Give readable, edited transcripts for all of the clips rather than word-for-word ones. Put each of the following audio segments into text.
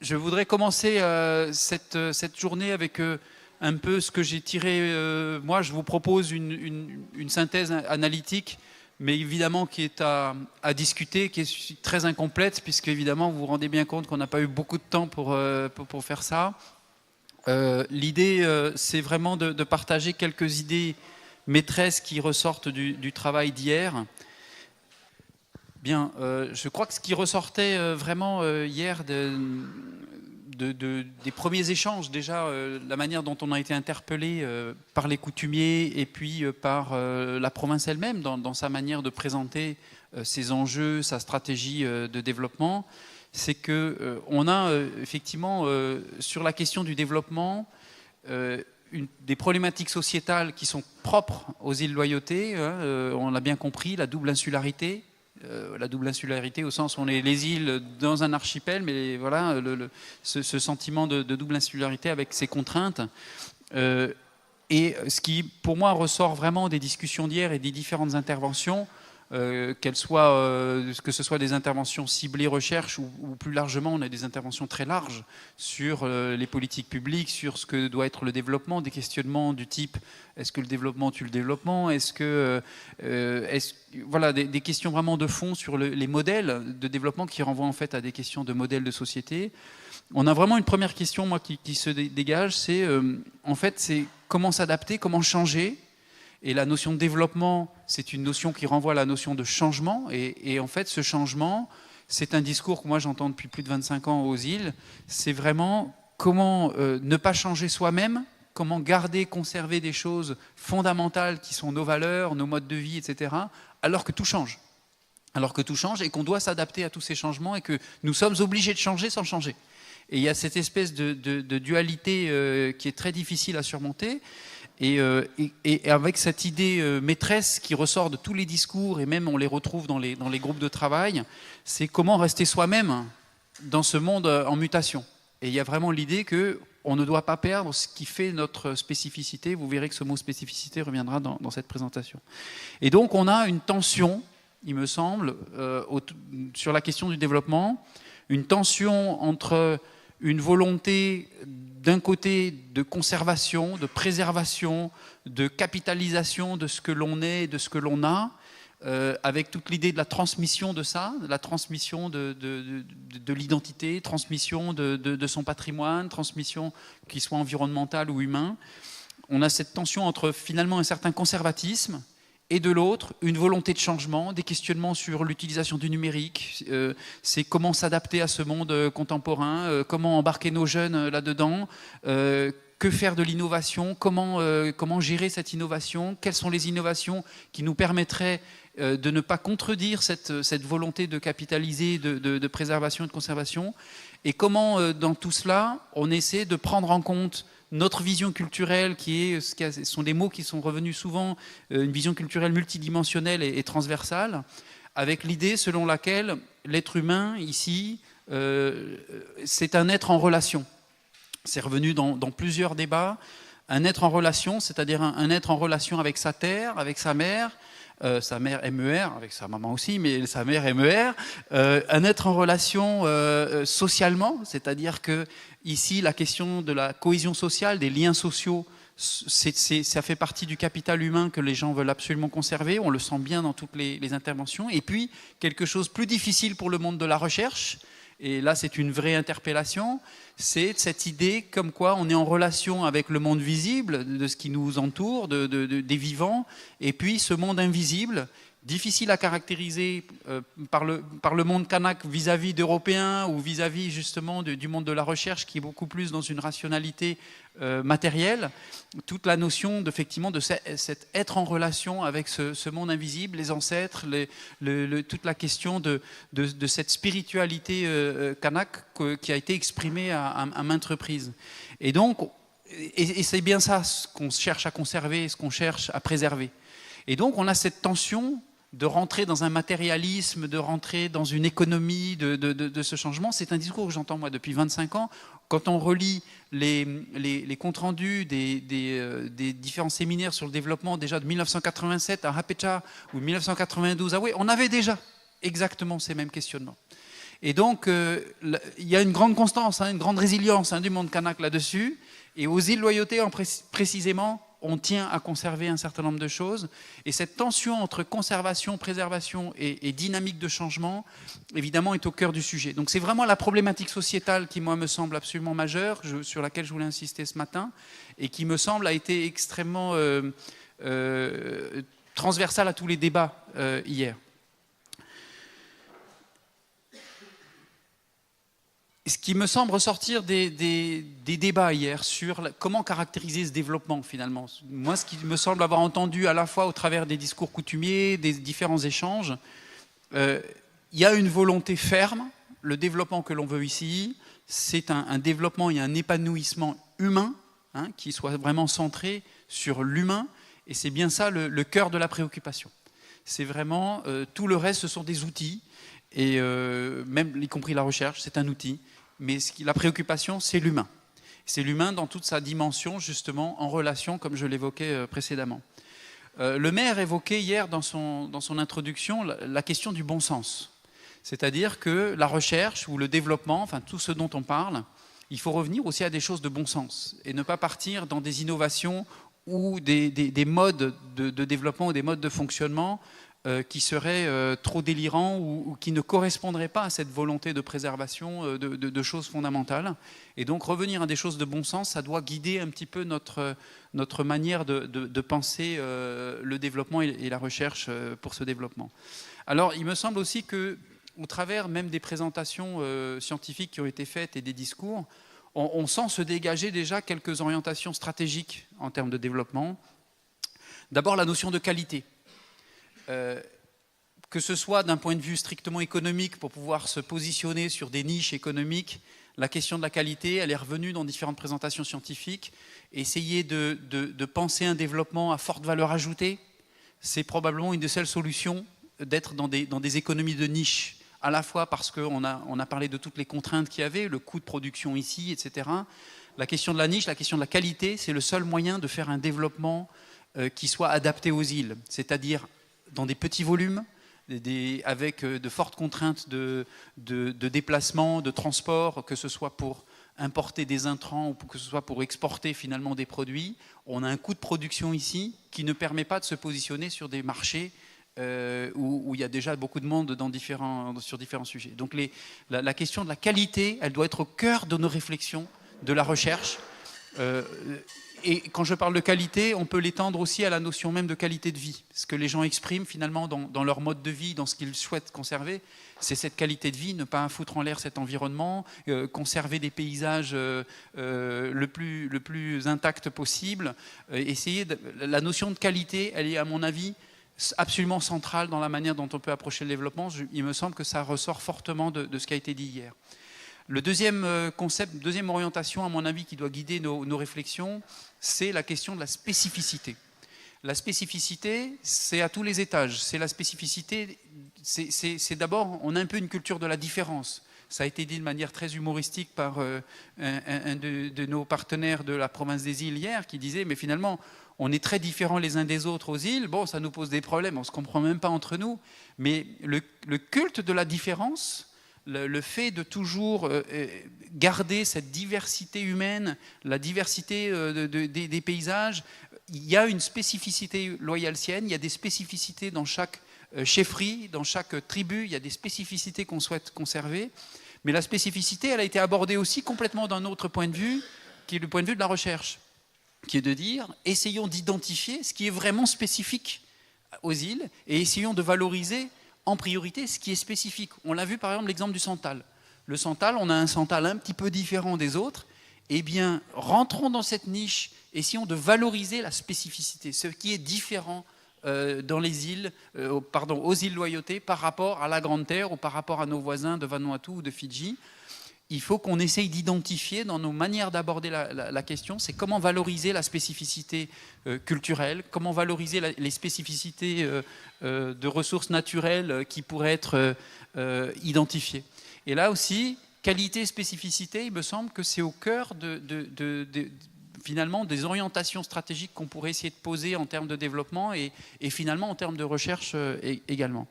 Je voudrais commencer cette journée avec un peu ce que j'ai tiré. Moi, je vous propose une synthèse analytique, mais évidemment qui est à discuter, qui est très incomplète, puisque évidemment, vous vous rendez bien compte qu'on n'a pas eu beaucoup de temps pour faire ça. L'idée, c'est vraiment de partager quelques idées maîtresses qui ressortent du travail d'hier. Bien, je crois que ce qui ressortait vraiment hier des premiers échanges, déjà la manière dont on a été interpellé par les coutumiers et puis par la province elle-même dans sa manière de présenter ses enjeux, sa stratégie de développement, c'est qu'on a effectivement sur la question du développement des problématiques sociétales qui sont propres aux îles Loyauté, on l'a bien compris, la double insularité au sens où on est les îles dans un archipel, mais voilà, ce sentiment de double insularité avec ses contraintes. Et ce qui, pour moi, ressort vraiment des discussions d'hier et des différentes interventions, que ce soit des interventions ciblées recherche ou plus largement, on a des interventions très larges sur les politiques publiques, sur ce que doit être le développement, des questionnements du type est-ce que le développement tue le développement, voilà, des questions vraiment de fond sur les modèles de développement qui renvoient en fait à des questions de modèles de société. On a vraiment une première question, moi, qui se dégage, c'est en fait, c'est comment s'adapter, comment changer. Et la notion de développement, c'est une notion qui renvoie à la notion de changement. Et en fait, ce changement, c'est un discours que moi j'entends depuis plus de 25 ans aux îles. C'est vraiment comment ne pas changer soi-même, comment garder, conserver des choses fondamentales qui sont nos valeurs, nos modes de vie, etc., alors que tout change. Alors que tout change et qu'on doit s'adapter à tous ces changements et que nous sommes obligés de changer sans changer. Et il y a cette espèce de dualité qui est très difficile à surmonter. Et avec cette idée maîtresse qui ressort de tous les discours, et même on les retrouve dans les groupes de travail, c'est comment rester soi-même dans ce monde en mutation. Et il y a vraiment l'idée qu'on ne doit pas perdre ce qui fait notre spécificité. Vous verrez que ce mot spécificité reviendra dans cette présentation. Et donc on a une tension, il me semble, sur la question du développement, une tension entre une volonté d'un côté de conservation, de préservation, de capitalisation de ce que l'on est, de ce que l'on a, avec toute l'idée de la transmission de ça, de la transmission de l'identité, transmission de son patrimoine, transmission qu'il soit environnemental ou humain. On a cette tension entre finalement un certain conservatisme et de l'autre, une volonté de changement, des questionnements sur l'utilisation du numérique, c'est comment s'adapter à ce monde contemporain, comment embarquer nos jeunes là-dedans, que faire de l'innovation, comment gérer cette innovation, quelles sont les innovations qui nous permettraient de ne pas contredire cette volonté de capitaliser, de préservation et de conservation, et comment dans tout cela, on essaie de prendre en compte notre vision culturelle, ce sont des mots qui sont revenus souvent, une vision culturelle multidimensionnelle et transversale, avec l'idée selon laquelle l'être humain, ici, c'est un être en relation. C'est revenu dans plusieurs débats. Un être en relation, c'est-à-dire un être en relation avec sa terre, avec sa mère MER, avec sa maman aussi, mais sa mère MER, un être en relation socialement, c'est-à-dire que ici la question de la cohésion sociale, des liens sociaux, ça fait partie du capital humain que les gens veulent absolument conserver, on le sent bien dans toutes les interventions, et puis quelque chose de plus difficile pour le monde de la recherche, et là c'est une vraie interpellation, c'est cette idée comme quoi on est en relation avec le monde visible, de ce qui nous entoure, des vivants, et puis ce monde invisible, difficile à caractériser par le monde kanak vis-à-vis d'Européens ou vis-à-vis justement du monde de la recherche qui est beaucoup plus dans une rationalité matérielle, toute la notion effectivement de cet être en relation avec ce monde invisible, les ancêtres, toute la question de cette spiritualité kanak qui a été exprimée à maintes reprises. Et donc, et c'est bien ça ce qu'on cherche à conserver, ce qu'on cherche à préserver. Et donc on a cette tension de rentrer dans un matérialisme, de rentrer dans une économie de ce changement. C'est un discours que j'entends moi depuis 25 ans. Quand on relit les comptes rendus des différents séminaires sur le développement déjà de 1987 à Hapecha ou 1992, ah oui, on avait déjà exactement ces mêmes questionnements. Et donc, il y a une grande constance, une grande résilience du monde kanak là-dessus. Et aux îles Loyauté, précisément, on tient à conserver un certain nombre de choses. Et cette tension entre conservation, préservation et dynamique de changement, évidemment, est au cœur du sujet. Donc c'est vraiment la problématique sociétale qui, moi, me semble absolument majeure, sur laquelle je voulais insister ce matin, et qui, me semble, a été extrêmement transversale à tous les débats hier. Ce qui me semble ressortir des débats hier sur comment caractériser ce développement finalement. Moi, ce qui me semble avoir entendu à la fois au travers des discours coutumiers, des différents échanges, il y a une volonté ferme. Le développement que l'on veut ici, c'est un développement et un épanouissement humain qui soit vraiment centré sur l'humain. Et c'est bien ça le cœur de la préoccupation. C'est vraiment, tout le reste, ce sont des outils. Et même, y compris la recherche, c'est un outil. Mais la préoccupation, c'est l'humain. C'est l'humain dans toute sa dimension, justement, en relation, comme je l'évoquais précédemment. Le maire évoquait hier, dans son introduction, la question du bon sens. C'est-à-dire que la recherche ou le développement, enfin tout ce dont on parle, il faut revenir aussi à des choses de bon sens et ne pas partir dans des innovations ou des modes de développement ou des modes de fonctionnement qui seraient trop délirants ou qui ne correspondraient pas à cette volonté de préservation de choses fondamentales. Et donc revenir à des choses de bon sens, ça doit guider un petit peu notre manière de penser le développement et la recherche pour ce développement. Alors il me semble aussi qu'au travers même des présentations scientifiques qui ont été faites et des discours, on sent se dégager déjà quelques orientations stratégiques en termes de développement. D'abord la notion de qualité. Que ce soit d'un point de vue strictement économique pour pouvoir se positionner sur des niches économiques, la question de la qualité, elle est revenue dans différentes présentations scientifiques. Essayer de penser un développement à forte valeur ajoutée, c'est probablement une des seules solutions d'être dans des économies de niche, à la fois parce qu'on a parlé de toutes les contraintes qu'il y avait, le coût de production ici, etc. La question de la niche, la question de la qualité, c'est le seul moyen de faire un développement qui soit adapté aux îles, c'est-à-dire dans des petits volumes, avec de fortes contraintes de déplacement, de transport, que ce soit pour importer des intrants ou que ce soit pour exporter finalement des produits. On a un coût de production ici qui ne permet pas de se positionner sur des marchés où il y a déjà beaucoup de monde sur différents sujets. Donc la question de la qualité, elle doit être au cœur de nos réflexions, de la recherche. Et quand je parle de qualité, on peut l'étendre aussi à la notion même de qualité de vie. Ce que les gens expriment finalement dans leur mode de vie, dans ce qu'ils souhaitent conserver, c'est cette qualité de vie, ne pas foutre en l'air cet environnement, conserver des paysages le plus intact possible. La notion de qualité, elle est à mon avis absolument centrale dans la manière dont on peut approcher le développement. Il me semble que ça ressort fortement de ce qui a été dit hier. Le deuxième concept, deuxième orientation, à mon avis, qui doit guider nos réflexions, c'est la question de la spécificité. La spécificité, c'est à tous les étages. C'est la spécificité, c'est d'abord, on a un peu une culture de la différence. Ça a été dit de manière très humoristique par un de nos partenaires de la province des îles hier, qui disait, mais finalement, on est très différents les uns des autres aux îles, bon, ça nous pose des problèmes, on ne se comprend même pas entre nous, mais le culte de la différence, le fait de toujours garder cette diversité humaine, la diversité des paysages, il y a une spécificité loyaltienne, il y a des spécificités dans chaque chefferie, dans chaque tribu, il y a des spécificités qu'on souhaite conserver, mais la spécificité, elle a été abordée aussi complètement d'un autre point de vue, qui est le point de vue de la recherche, qui est de dire, essayons d'identifier ce qui est vraiment spécifique aux îles et essayons de valoriser en priorité ce qui est spécifique. On l'a vu par exemple l'exemple du santal. Le santal, on a un santal un petit peu différent des autres. Eh bien, rentrons dans cette niche, essayons de valoriser la spécificité, ce qui est différent dans les îles, aux îles Loyauté par rapport à la Grande Terre ou par rapport à nos voisins de Vanuatu ou de Fidji. Il faut qu'on essaye d'identifier dans nos manières d'aborder la question, c'est comment valoriser la spécificité culturelle, comment valoriser les spécificités de ressources naturelles qui pourraient être identifiées. Et là aussi, qualité et spécificité, il me semble que c'est au cœur finalement des orientations stratégiques qu'on pourrait essayer de poser en termes de développement et finalement en termes de recherche également.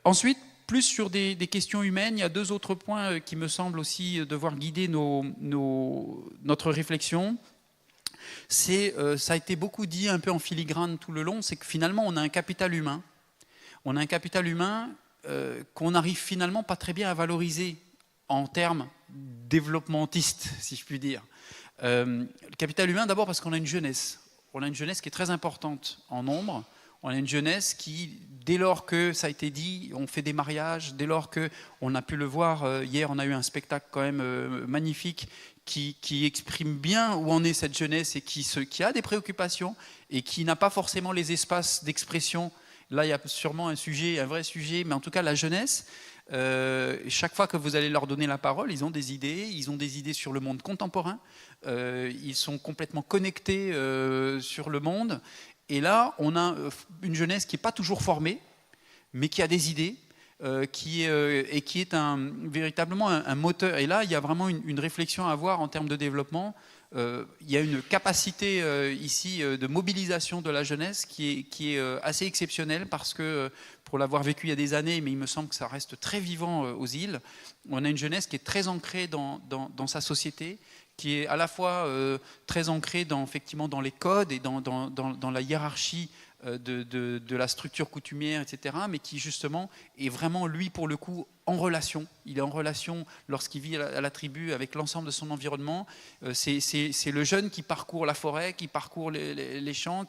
Ensuite, plus sur des questions humaines, il y a 2 autres points qui me semblent aussi devoir guider notre réflexion. Ça a été beaucoup dit un peu en filigrane tout le long, c'est que finalement on a un capital humain. On a un capital humain qu'on n'arrive finalement pas très bien à valoriser en termes développementistes, si je puis dire. Le capital humain, d'abord parce qu'on a une jeunesse. On a une jeunesse qui est très importante en nombre. On a une jeunesse qui, dès lors que, ça a été dit, on fait des mariages, dès lors qu'on a pu le voir, hier on a eu un spectacle quand même magnifique qui exprime bien où en est cette jeunesse et qui a des préoccupations et qui n'a pas forcément les espaces d'expression. Là, il y a sûrement un vrai sujet, mais en tout cas, la jeunesse, chaque fois que vous allez leur donner la parole, ils ont des idées sur le monde contemporain, ils sont complètement connectés sur le monde. Et là, on a une jeunesse qui n'est pas toujours formée, mais qui a des idées, et qui est véritablement un moteur. Et là, il y a vraiment une réflexion à avoir en termes de développement. Il y a une capacité ici de mobilisation de la jeunesse qui est assez exceptionnelle parce que, pour l'avoir vécu il y a des années, mais il me semble que ça reste très vivant aux îles, on a une jeunesse qui est très ancrée dans sa société, qui est à la fois très ancrée effectivement dans les codes et dans la hiérarchie de la structure coutumière, etc., mais qui justement est vraiment, lui, pour le coup, en relation. Il est en relation lorsqu'il vit à la tribu avec l'ensemble de son environnement. C'est le jeune qui parcourt la forêt, qui parcourt les champs.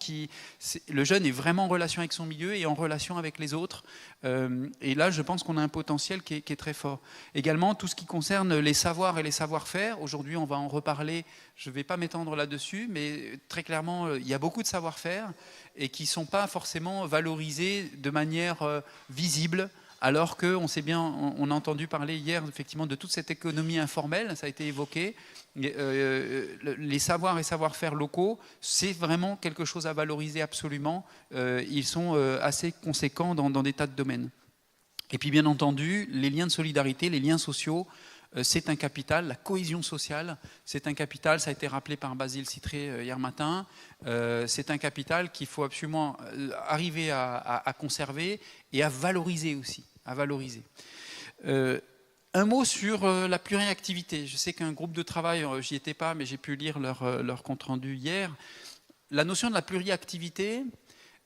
Le jeune est vraiment en relation avec son milieu et en relation avec les autres. Et là, je pense qu'on a un potentiel qui est très fort. Également, tout ce qui concerne les savoirs et les savoir-faire. Aujourd'hui, on va en reparler. Je ne vais pas m'étendre là-dessus, mais très clairement, il y a beaucoup de savoir-faire et qui ne sont pas forcément valorisés de manière visible. Alors qu'on sait bien, on a entendu parler hier effectivement de toute cette économie informelle, ça a été évoqué. Les savoirs et savoir-faire locaux, c'est vraiment quelque chose à valoriser absolument. Ils sont assez conséquents dans des tas de domaines. Et puis bien entendu, les liens de solidarité, les liens sociaux, c'est un capital. La cohésion sociale, c'est un capital. Ça a été rappelé par Basile Citré hier matin. C'est un capital qu'il faut absolument arriver à conserver et à valoriser aussi. Un mot sur la pluriactivité. Je sais qu'un groupe de travail, j'y étais pas, mais j'ai pu lire leur compte-rendu hier. La notion de la pluriactivité,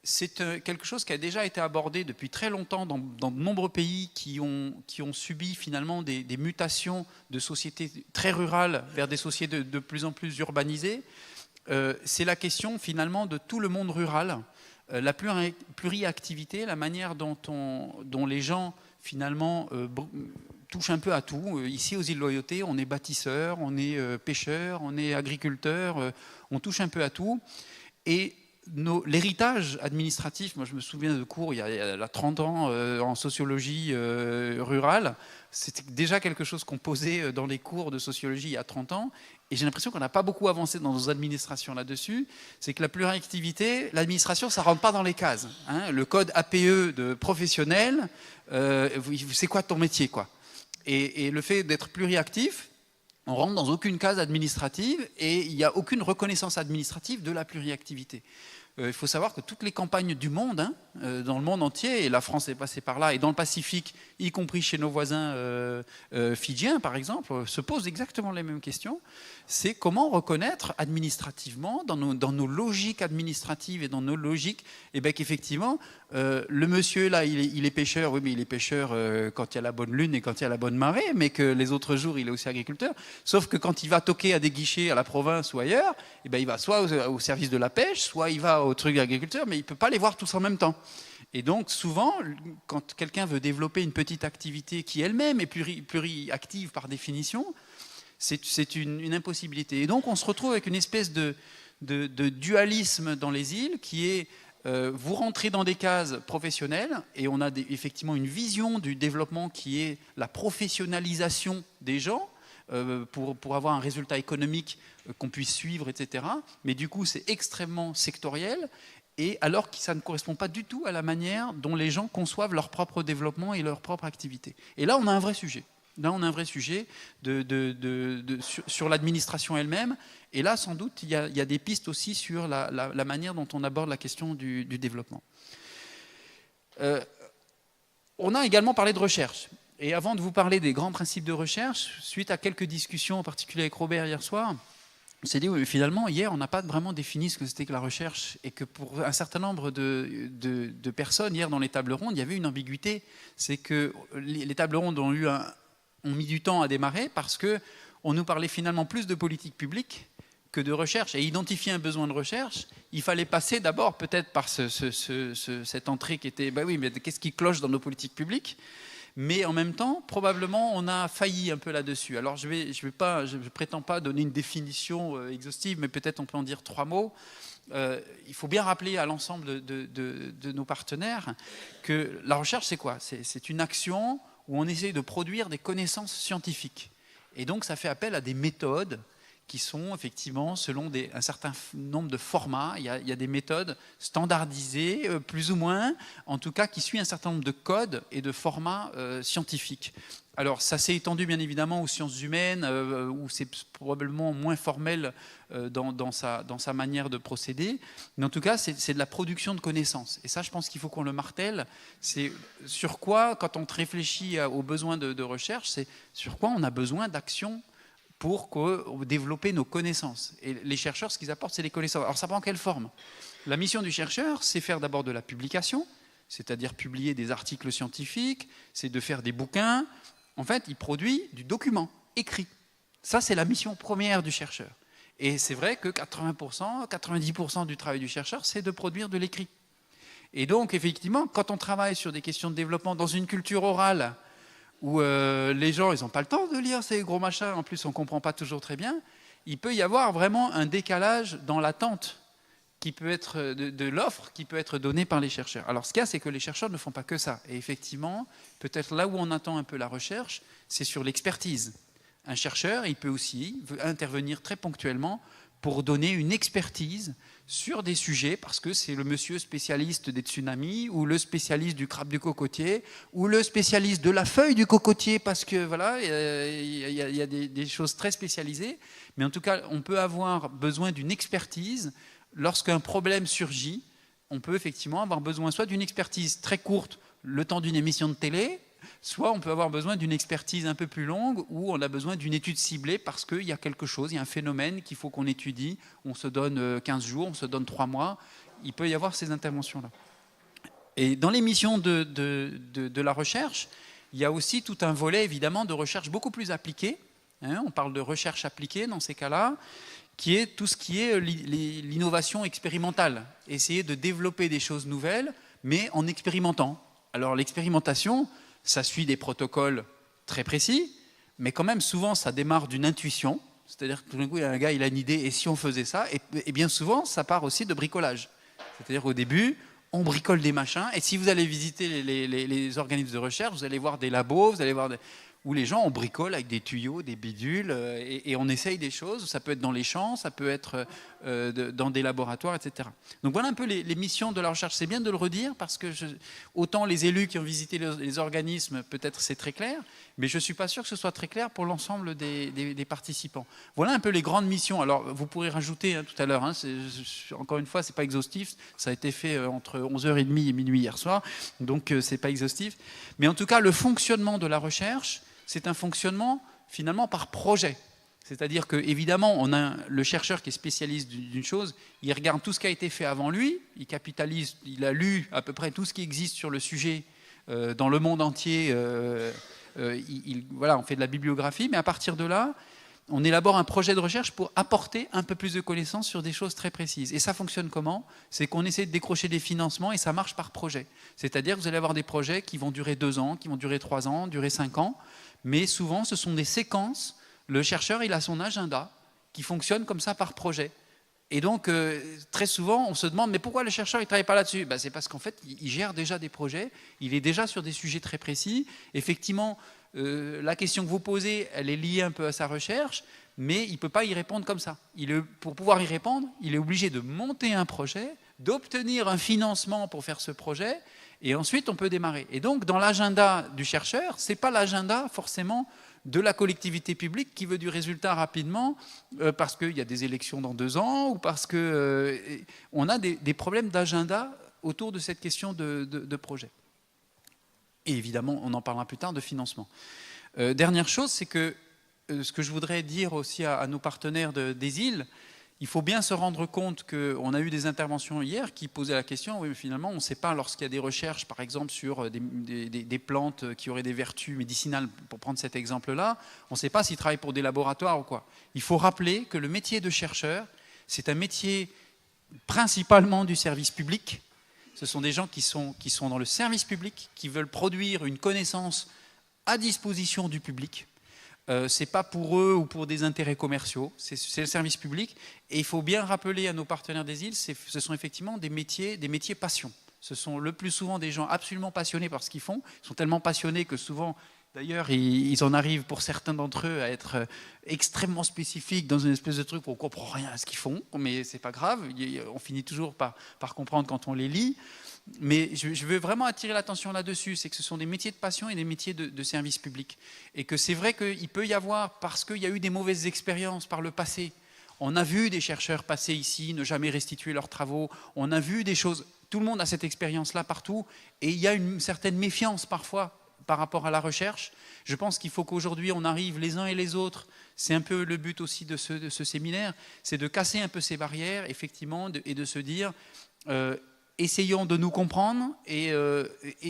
c'est quelque chose qui a déjà été abordé depuis très longtemps dans de nombreux pays qui ont subi finalement des mutations de sociétés très rurales vers des sociétés de plus en plus urbanisées. C'est la question finalement de tout le monde rural. La pluriactivité, la manière dont les gens finalement touchent un peu à tout. Ici aux îles Loyauté, on est bâtisseur, on est pêcheur, on est agriculteur, on touche un peu à tout. Et l'héritage administratif, moi je me souviens de cours il y a 30 ans en sociologie rurale, c'était déjà quelque chose qu'on posait dans les cours de sociologie il y a 30 ans. Et j'ai l'impression qu'on n'a pas beaucoup avancé dans nos administrations là-dessus. C'est que la pluriactivité, l'administration, ça ne rentre pas dans les cases. Hein. Le code APE de professionnel, c'est quoi ton métier, quoi. Et le fait d'être pluriactif, on rentre dans aucune case administrative et il n'y a aucune reconnaissance administrative de la pluriactivité. Il faut savoir que toutes les campagnes du monde, dans le monde entier, et la France est passée par là, et dans le Pacifique, y compris chez nos voisins fidjiens par exemple, se posent exactement les mêmes questions. C'est comment reconnaître administrativement, dans nos logiques administratives et dans nos logiques, qu'effectivement, le monsieur là, il est pêcheur, oui mais il est pêcheur quand il y a la bonne lune et quand il y a la bonne marée, mais que les autres jours il est aussi agriculteur, sauf que quand il va toquer à des guichets à la province ou ailleurs, il va soit au service de la pêche, soit il va au truc agriculteur, mais il ne peut pas les voir tous en même temps. Et donc souvent, quand quelqu'un veut développer une petite activité qui elle-même est pluriactive par définition, c'est une impossibilité. Et donc on se retrouve avec une espèce de dualisme dans les îles qui est vous rentrez dans des cases professionnelles et on a effectivement une vision du développement qui est la professionnalisation des gens pour avoir un résultat économique qu'on puisse suivre, etc. Mais du coup, c'est extrêmement sectoriel, et alors que ça ne correspond pas du tout à la manière dont les gens conçoivent leur propre développement et leur propre activité. Et là, on a un vrai sujet. Là, on a un vrai sujet sur l'administration elle-même. Et là, sans doute, il y a des pistes aussi sur la manière dont on aborde la question du développement. On a également parlé de recherche. Et avant de vous parler des grands principes de recherche, suite à quelques discussions, en particulier avec Robert hier soir, on s'est dit, oui, finalement, hier, on n'a pas vraiment défini ce que c'était que la recherche, et que pour un certain nombre de personnes, hier, dans les tables rondes, il y avait une ambiguïté. C'est que les tables rondes ont mis du temps à démarrer parce qu'on nous parlait finalement plus de politique publique que de recherche. Et identifier un besoin de recherche, il fallait passer d'abord peut-être par cette entrée qui était, oui, mais qu'est-ce qui cloche dans nos politiques publiques ? Mais en même temps, probablement, on a failli un peu là-dessus. Alors, je ne prétends pas donner une définition exhaustive, mais peut-être on peut en dire 3 mots. Il faut bien rappeler à l'ensemble de nos partenaires que la recherche, c'est quoi ? C'est une action où on essaie de produire des connaissances scientifiques. Et donc, ça fait appel à des méthodes qui sont effectivement selon un certain nombre de formats. Il y a des méthodes standardisées, plus ou moins, en tout cas qui suivent un certain nombre de codes et de formats scientifiques. Alors ça s'est étendu bien évidemment aux sciences humaines, où c'est probablement moins formel dans sa manière de procéder, mais en tout cas c'est de la production de connaissances. Et ça, je pense qu'il faut qu'on le martèle. C'est sur quoi, quand on réfléchit aux besoins de recherche, c'est sur quoi on a besoin d'actions pour développer nos connaissances. Et les chercheurs, ce qu'ils apportent, c'est les connaissances. Alors ça prend quelle forme ? La mission du chercheur, c'est faire d'abord de la publication, c'est-à-dire publier des articles scientifiques, c'est de faire des bouquins. En fait, il produit du document écrit. Ça, c'est la mission première du chercheur. Et c'est vrai que 80%, 90% du travail du chercheur, c'est de produire de l'écrit. Et donc, effectivement, quand on travaille sur des questions de développement dans une culture orale, où les gens, ils n'ont pas le temps de lire ces gros machins, en plus on ne comprend pas toujours très bien, il peut y avoir vraiment un décalage dans l'attente qui peut être de l'offre qui peut être donnée par les chercheurs. Alors ce qu'il y a, c'est que les chercheurs ne font pas que ça. Et effectivement, peut-être là où on attend un peu la recherche, c'est sur l'expertise. Un chercheur, il peut aussi intervenir très ponctuellement pour donner une expertise sur des sujets, parce que c'est le monsieur spécialiste des tsunamis, ou le spécialiste du crabe du cocotier, ou le spécialiste de la feuille du cocotier, parce que voilà, il y a des choses très spécialisées. Mais en tout cas, on peut avoir besoin d'une expertise. Lorsqu'un problème surgit, on peut effectivement avoir besoin soit d'une expertise très courte, le temps d'une émission de télé, soit on peut avoir besoin d'une expertise un peu plus longue où on a besoin d'une étude ciblée parce qu'il y a quelque chose, il y a un phénomène qu'il faut qu'on étudie. On se donne 15 jours, on se donne 3 mois. Il peut y avoir ces interventions-là. Et dans les missions de la recherche, il y a aussi tout un volet évidemment de recherche beaucoup plus appliquée. On parle de recherche appliquée dans ces cas-là, qui est tout ce qui est l'innovation expérimentale. Essayer de développer des choses nouvelles, mais en expérimentant. Alors l'expérimentation, ça suit des protocoles très précis, mais quand même souvent ça démarre d'une intuition, c'est-à-dire que tout d'un coup un gars il a une idée et si on faisait ça, et bien souvent ça part aussi de bricolage. C'est-à-dire qu'au début on bricole des machins, et si vous allez visiter les organismes de recherche, vous allez voir des labos, vous allez voir où les gens on bricole avec des tuyaux, des bidules, et on essaye des choses. Ça peut être dans les champs, ça peut être dans des laboratoires, etc. Donc voilà un peu les missions de la recherche. C'est bien de le redire parce que autant les élus qui ont visité les organismes, peut-être c'est très clair, mais je ne suis pas sûr que ce soit très clair pour l'ensemble des participants. Voilà un peu les grandes missions. Alors vous pourrez rajouter tout à l'heure, encore une fois, ce n'est pas exhaustif, ça a été fait entre 11h30 et minuit hier soir, donc ce n'est pas exhaustif. Mais en tout cas, le fonctionnement de la recherche, c'est un fonctionnement finalement par projet. C'est-à-dire qu'évidemment, on a le chercheur qui est spécialiste d'une chose, il regarde tout ce qui a été fait avant lui, il capitalise, il a lu à peu près tout ce qui existe sur le sujet dans le monde entier, voilà, on fait de la bibliographie, mais à partir de là, on élabore un projet de recherche pour apporter un peu plus de connaissances sur des choses très précises. Et ça fonctionne comment ? C'est qu'on essaie de décrocher des financements et ça marche par projet. C'est-à-dire que vous allez avoir des projets qui vont durer 2 ans, qui vont durer 3 ans, durer 5 ans, mais souvent ce sont des séquences. Le chercheur, il a son agenda qui fonctionne comme ça par projet. Et donc, très souvent, on se demande, mais pourquoi le chercheur ne travaille pas là-dessus ? C'est parce qu'en fait, il gère déjà des projets, il est déjà sur des sujets très précis. Effectivement, la question que vous posez, elle est liée un peu à sa recherche, mais il ne peut pas y répondre comme ça. Pour pouvoir y répondre, il est obligé de monter un projet, d'obtenir un financement pour faire ce projet, et ensuite on peut démarrer. Et donc, dans l'agenda du chercheur, ce n'est pas l'agenda forcément de la collectivité publique qui veut du résultat rapidement parce qu'il y a des élections dans 2 ans ou parce qu'on a des problèmes d'agenda autour de cette question de projet. Et évidemment, on en parlera plus tard, de financement. Dernière chose, c'est que ce que je voudrais dire aussi à nos partenaires des îles, il faut bien se rendre compte qu'on a eu des interventions hier qui posaient la question, oui, mais finalement, on ne sait pas, lorsqu'il y a des recherches, par exemple, sur des plantes qui auraient des vertus médicinales, pour prendre cet exemple-là, on ne sait pas s'ils travaillent pour des laboratoires ou quoi. Il faut rappeler que le métier de chercheur, c'est un métier principalement du service public. Ce sont des gens qui sont dans le service public, qui veulent produire une connaissance à disposition du public. Ce n'est pas pour eux ou pour des intérêts commerciaux, c'est le service public. Et il faut bien rappeler à nos partenaires des îles, ce sont effectivement des métiers passion. Ce sont le plus souvent des gens absolument passionnés par ce qu'ils font. Ils sont tellement passionnés que souvent, d'ailleurs, ils en arrivent pour certains d'entre eux à être extrêmement spécifiques dans une espèce de truc où on ne comprend rien à ce qu'ils font, mais ce n'est pas grave, on finit toujours par comprendre quand on les lit. Mais je veux vraiment attirer l'attention là-dessus, c'est que ce sont des métiers de passion et des métiers de service public. Et que c'est vrai qu'il peut y avoir, parce qu'il y a eu des mauvaises expériences par le passé, on a vu des chercheurs passer ici, ne jamais restituer leurs travaux, on a vu des choses, tout le monde a cette expérience-là partout, et il y a une certaine méfiance parfois par rapport à la recherche. Je pense qu'il faut qu'aujourd'hui on arrive les uns et les autres, c'est un peu le but aussi de ce séminaire, c'est de casser un peu ces barrières, effectivement, et de se dire... essayons de nous comprendre et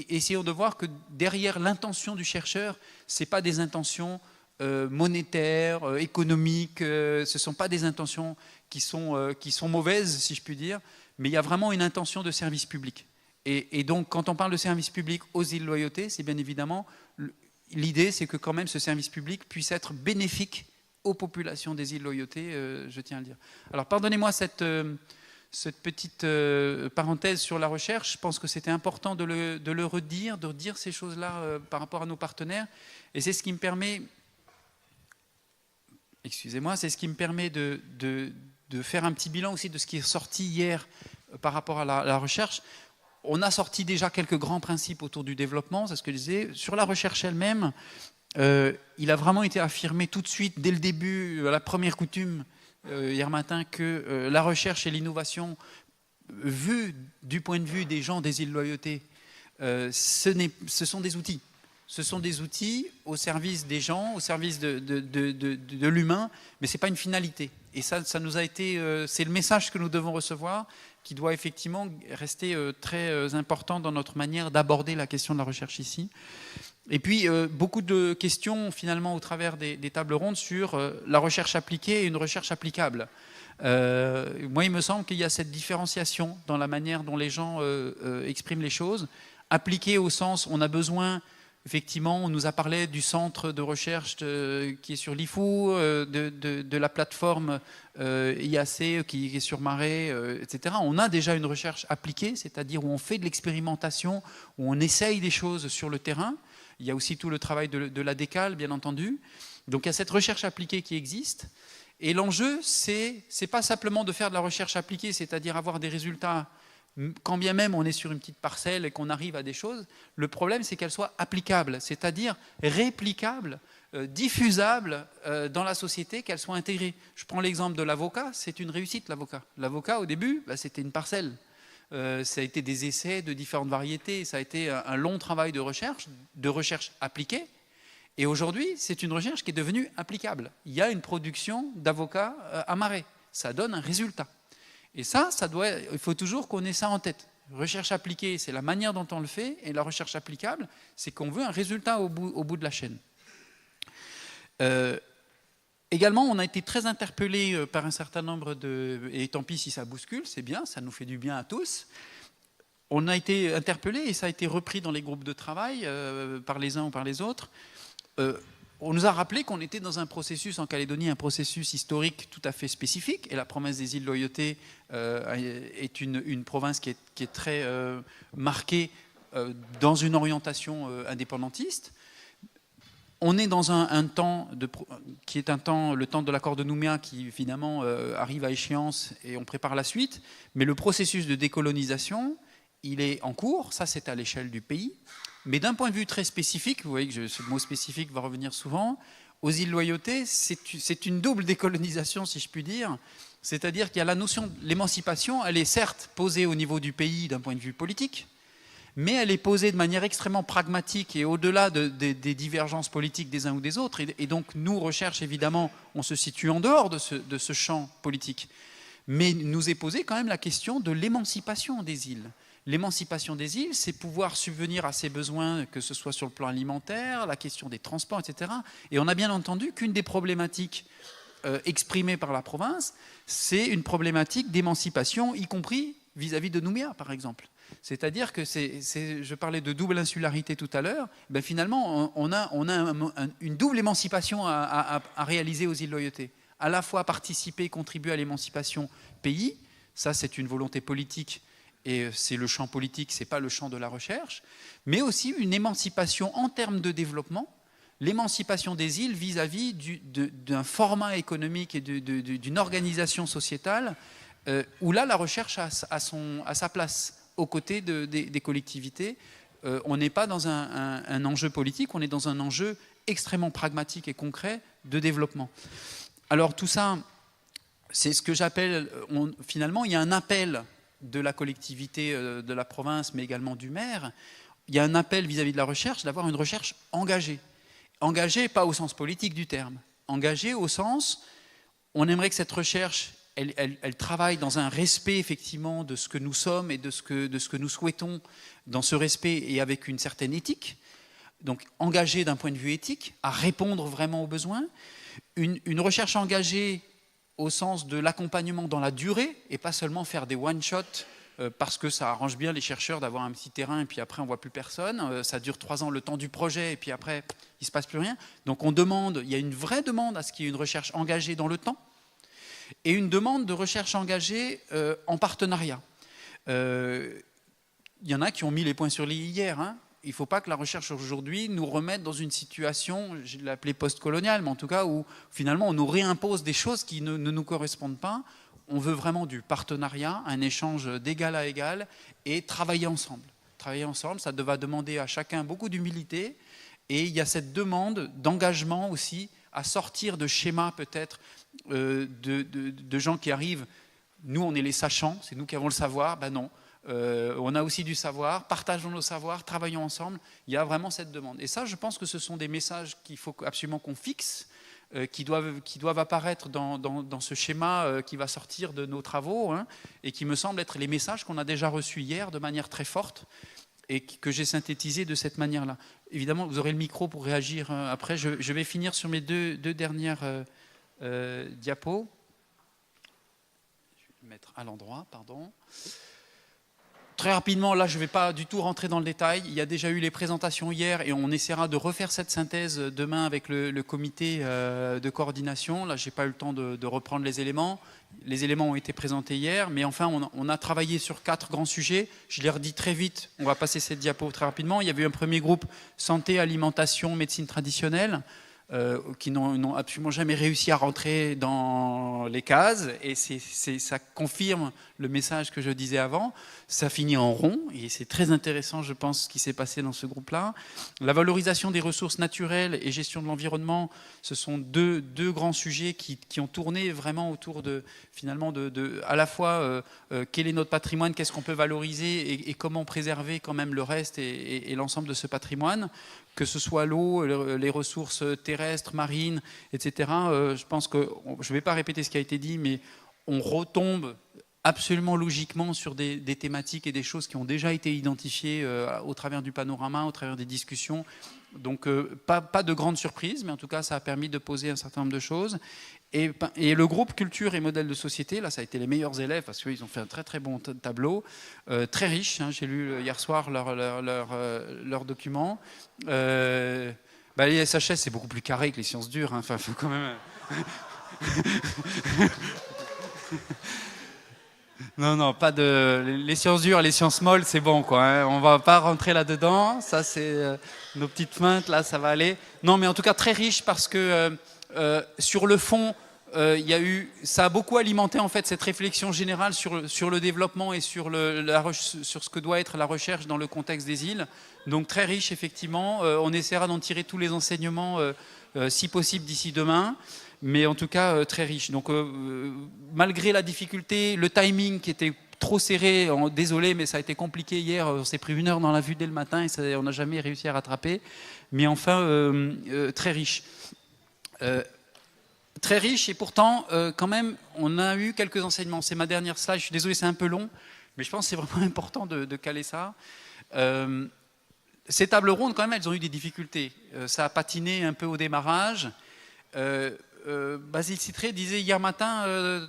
essayons de voir que derrière l'intention du chercheur, ce n'est pas des intentions monétaires, économiques, ce ne sont pas des intentions qui sont mauvaises, si je puis dire, mais il y a vraiment une intention de service public. Et donc, quand on parle de service public aux îles Loyauté, c'est bien évidemment, l'idée, c'est que quand même ce service public puisse être bénéfique aux populations des îles Loyauté, je tiens à le dire. Alors, pardonnez-moi cette petite parenthèse sur la recherche. Je pense que c'était important de le redire, de redire ces choses-là par rapport à nos partenaires. Et c'est ce qui me permet, c'est ce qui me permet de faire un petit bilan aussi de ce qui est sorti hier par rapport à la recherche. On a sorti déjà quelques grands principes autour du développement, c'est ce que je disais. Sur la recherche elle-même, il a vraiment été affirmé tout de suite, dès le début, à la première coutume, hier matin, que la recherche et l'innovation, vues du point de vue des gens des îles Loyauté, ce sont des outils. Ce sont des outils au service des gens, au service de l'humain, mais ce n'est pas une finalité. Et ça nous a été, c'est le message que nous devons recevoir, qui doit effectivement rester très important dans notre manière d'aborder la question de la recherche ici. Et puis, beaucoup de questions, finalement, au travers des tables rondes sur la recherche appliquée et une recherche applicable. Moi, il me semble qu'il y a cette différenciation dans la manière dont les gens expriment les choses. Appliquée au sens, on a besoin, effectivement, on nous a parlé du centre de recherche qui est sur l'IFU, de la plateforme IAC qui est sur Marais, etc. On a déjà une recherche appliquée, c'est-à-dire où on fait de l'expérimentation, où on essaye des choses sur le terrain. Il y a aussi tout le travail de la décale, bien entendu. Donc il y a cette recherche appliquée qui existe. Et l'enjeu, c'est pas simplement de faire de la recherche appliquée, c'est-à-dire avoir des résultats, quand bien même on est sur une petite parcelle et qu'on arrive à des choses. Le problème, c'est qu'elles soient applicables, c'est-à-dire réplicables, diffusables dans la société, qu'elles soient intégrées. Je prends l'exemple de l'avocat, c'est une réussite, l'avocat. L'avocat, au début, c'était une parcelle. Ça a été des essais de différentes variétés, ça a été un long travail de recherche appliquée. Et aujourd'hui, c'est une recherche qui est devenue applicable. Il y a une production d'avocats à Marais. Ça donne un résultat. Et ça il faut toujours qu'on ait ça en tête. Recherche appliquée, c'est la manière dont on le fait. Et la recherche applicable, c'est qu'on veut un résultat au bout de la chaîne. Également, on a été très interpellés par un certain nombre et tant pis si ça bouscule, c'est bien, ça nous fait du bien à tous. On a été interpellés, et ça a été repris dans les groupes de travail, par les uns ou par les autres. On nous a rappelé qu'on était dans un processus en Calédonie, un processus historique tout à fait spécifique, et la province des îles Loyauté est une province qui est très marquée dans une orientation indépendantiste. On est dans un temps qui est le temps de l'accord de Nouméa qui finalement arrive à échéance et on prépare la suite. Mais le processus de décolonisation, il est en cours, ça c'est à l'échelle du pays. Mais d'un point de vue très spécifique, vous voyez que ce mot spécifique va revenir souvent, aux îles Loyauté, c'est une double décolonisation si je puis dire. C'est-à-dire qu'il y a la notion de l'émancipation, elle est certes posée au niveau du pays d'un point de vue politique, mais elle est posée de manière extrêmement pragmatique et au-delà des divergences politiques des uns ou des autres. Et donc, nous, recherche, évidemment, on se situe en dehors de ce champ politique. Mais nous est posée quand même la question de l'émancipation des îles. L'émancipation des îles, c'est pouvoir subvenir à ses besoins, que ce soit sur le plan alimentaire, la question des transports, etc. Et on a bien entendu qu'une des problématiques exprimées par la province, c'est une problématique d'émancipation, y compris vis-à-vis de Nouméa, par exemple. C'est-à-dire que je parlais de double insularité tout à l'heure, ben finalement, on a une double émancipation à réaliser aux îles Loyauté. À la fois participer, contribuer à l'émancipation pays, ça c'est une volonté politique, et c'est le champ politique, ce n'est pas le champ de la recherche, mais aussi une émancipation en termes de développement, l'émancipation des îles vis-à-vis d'un format économique et d'une organisation sociétale où là, la recherche a sa place aux côtés des collectivités. On n'est pas dans un enjeu politique, on est dans un enjeu extrêmement pragmatique et concret de développement. Alors tout ça, c'est ce que j'appelle, finalement, il y a un appel de la collectivité de la province, mais également du maire. Il y a un appel vis-à-vis de la recherche, d'avoir une recherche engagée. Engagée, pas au sens politique du terme. Engagée au sens, on aimerait que cette recherche, elle travaille dans un respect, effectivement, de ce que nous sommes et de ce que nous souhaitons, dans ce respect et avec une certaine éthique. Donc engagée d'un point de vue éthique, à répondre vraiment aux besoins. Une recherche engagée au sens de l'accompagnement dans la durée et pas seulement faire des one-shots parce que ça arrange bien les chercheurs d'avoir un petit terrain et puis après on ne voit plus personne. Ça dure 3 ans le temps du projet et puis après il ne se passe plus rien. Donc on demande, il y a une vraie demande à ce qu'il y ait une recherche engagée dans le temps et une demande de recherche engagée en partenariat. Il y en a qui ont mis les points sur les i hier, hein. Il ne faut pas que la recherche aujourd'hui nous remette dans une situation, je l'ai appelée post-coloniale, mais en tout cas où finalement on nous réimpose des choses qui ne nous correspondent pas. On veut vraiment du partenariat, un échange d'égal à égal et travailler ensemble. Travailler ensemble, ça va demander à chacun beaucoup d'humilité et il y a cette demande d'engagement aussi à sortir de schémas peut-être de gens qui arrivent. Nous, on est les sachants, c'est nous qui avons le savoir. Ben non. On a aussi du savoir, partageons nos savoirs, travaillons ensemble. Il y a vraiment cette demande. Et ça, je pense que ce sont des messages qu'il faut absolument qu'on fixe, qui doivent apparaître dans ce schéma qui va sortir de nos travaux, hein, et qui me semblent être les messages qu'on a déjà reçus hier de manière très forte et que j'ai synthétisé de cette manière-là. Évidemment, vous aurez le micro pour réagir après. Je vais finir sur mes deux dernières diapos. Je vais le mettre à l'endroit, pardon. Très rapidement, là, je ne vais pas du tout rentrer dans le détail. Il y a déjà eu les présentations hier et on essaiera de refaire cette synthèse demain avec le comité de coordination. Là, je n'ai pas eu le temps de reprendre les éléments. Les éléments ont été présentés hier, mais enfin, on a travaillé sur 4 grands sujets. Je les redis très vite. On va passer cette diapo très rapidement. Il y avait eu un premier groupe santé, alimentation, médecine traditionnelle. Qui n'ont absolument jamais réussi à rentrer dans les cases et ça confirme le message que je disais avant. Ça finit en rond et c'est très intéressant, je pense, ce qui s'est passé dans ce groupe-là. La valorisation des ressources naturelles et gestion de l'environnement, ce sont deux grands sujets qui ont tourné vraiment autour de, finalement, à la fois quel est notre patrimoine, qu'est-ce qu'on peut valoriser et comment préserver quand même le reste et l'ensemble de ce patrimoine, que ce soit l'eau, les ressources terrestres, marines, etc. Je pense que, je ne vais pas répéter ce qui a été dit, mais on retombe absolument logiquement sur des thématiques et des choses qui ont déjà été identifiées au travers du panorama, au travers des discussions. Donc pas de grande surprise, mais en tout cas ça a permis de poser un certain nombre de choses. Et le groupe culture et modèle de société, là ça a été les meilleurs élèves parce qu'ils ont fait un très très bon tableau, très riche, hein, j'ai lu hier soir leur document. Les SHS c'est beaucoup plus carré que les sciences dures, hein. Enfin faut quand même... Non, pas de... Les sciences dures, les sciences molles, c'est bon, quoi. Hein. On va pas rentrer là-dedans. Ça, c'est nos petites feintes, là, ça va aller. Non, mais en tout cas, très riche parce que sur le fond, ça a beaucoup alimenté, en fait, cette réflexion générale sur le développement et sur ce que doit être la recherche dans le contexte des îles. Donc, très riche, effectivement. On essaiera d'en tirer tous les enseignements, si possible, d'ici demain. Mais en tout cas très riche. Donc malgré la difficulté, le timing qui était trop serré. Désolé, mais ça a été compliqué hier. On s'est pris 1 heure dans la vue dès le matin et on n'a jamais réussi à rattraper. Mais enfin, très riche. Très riche et pourtant, quand même, on a eu quelques enseignements. C'est ma dernière slide. Je suis désolé, c'est un peu long, mais je pense que c'est vraiment important de caler ça. Ces tables rondes, quand même, elles ont eu des difficultés. Ça a patiné un peu au démarrage. Basile Citré disait hier matin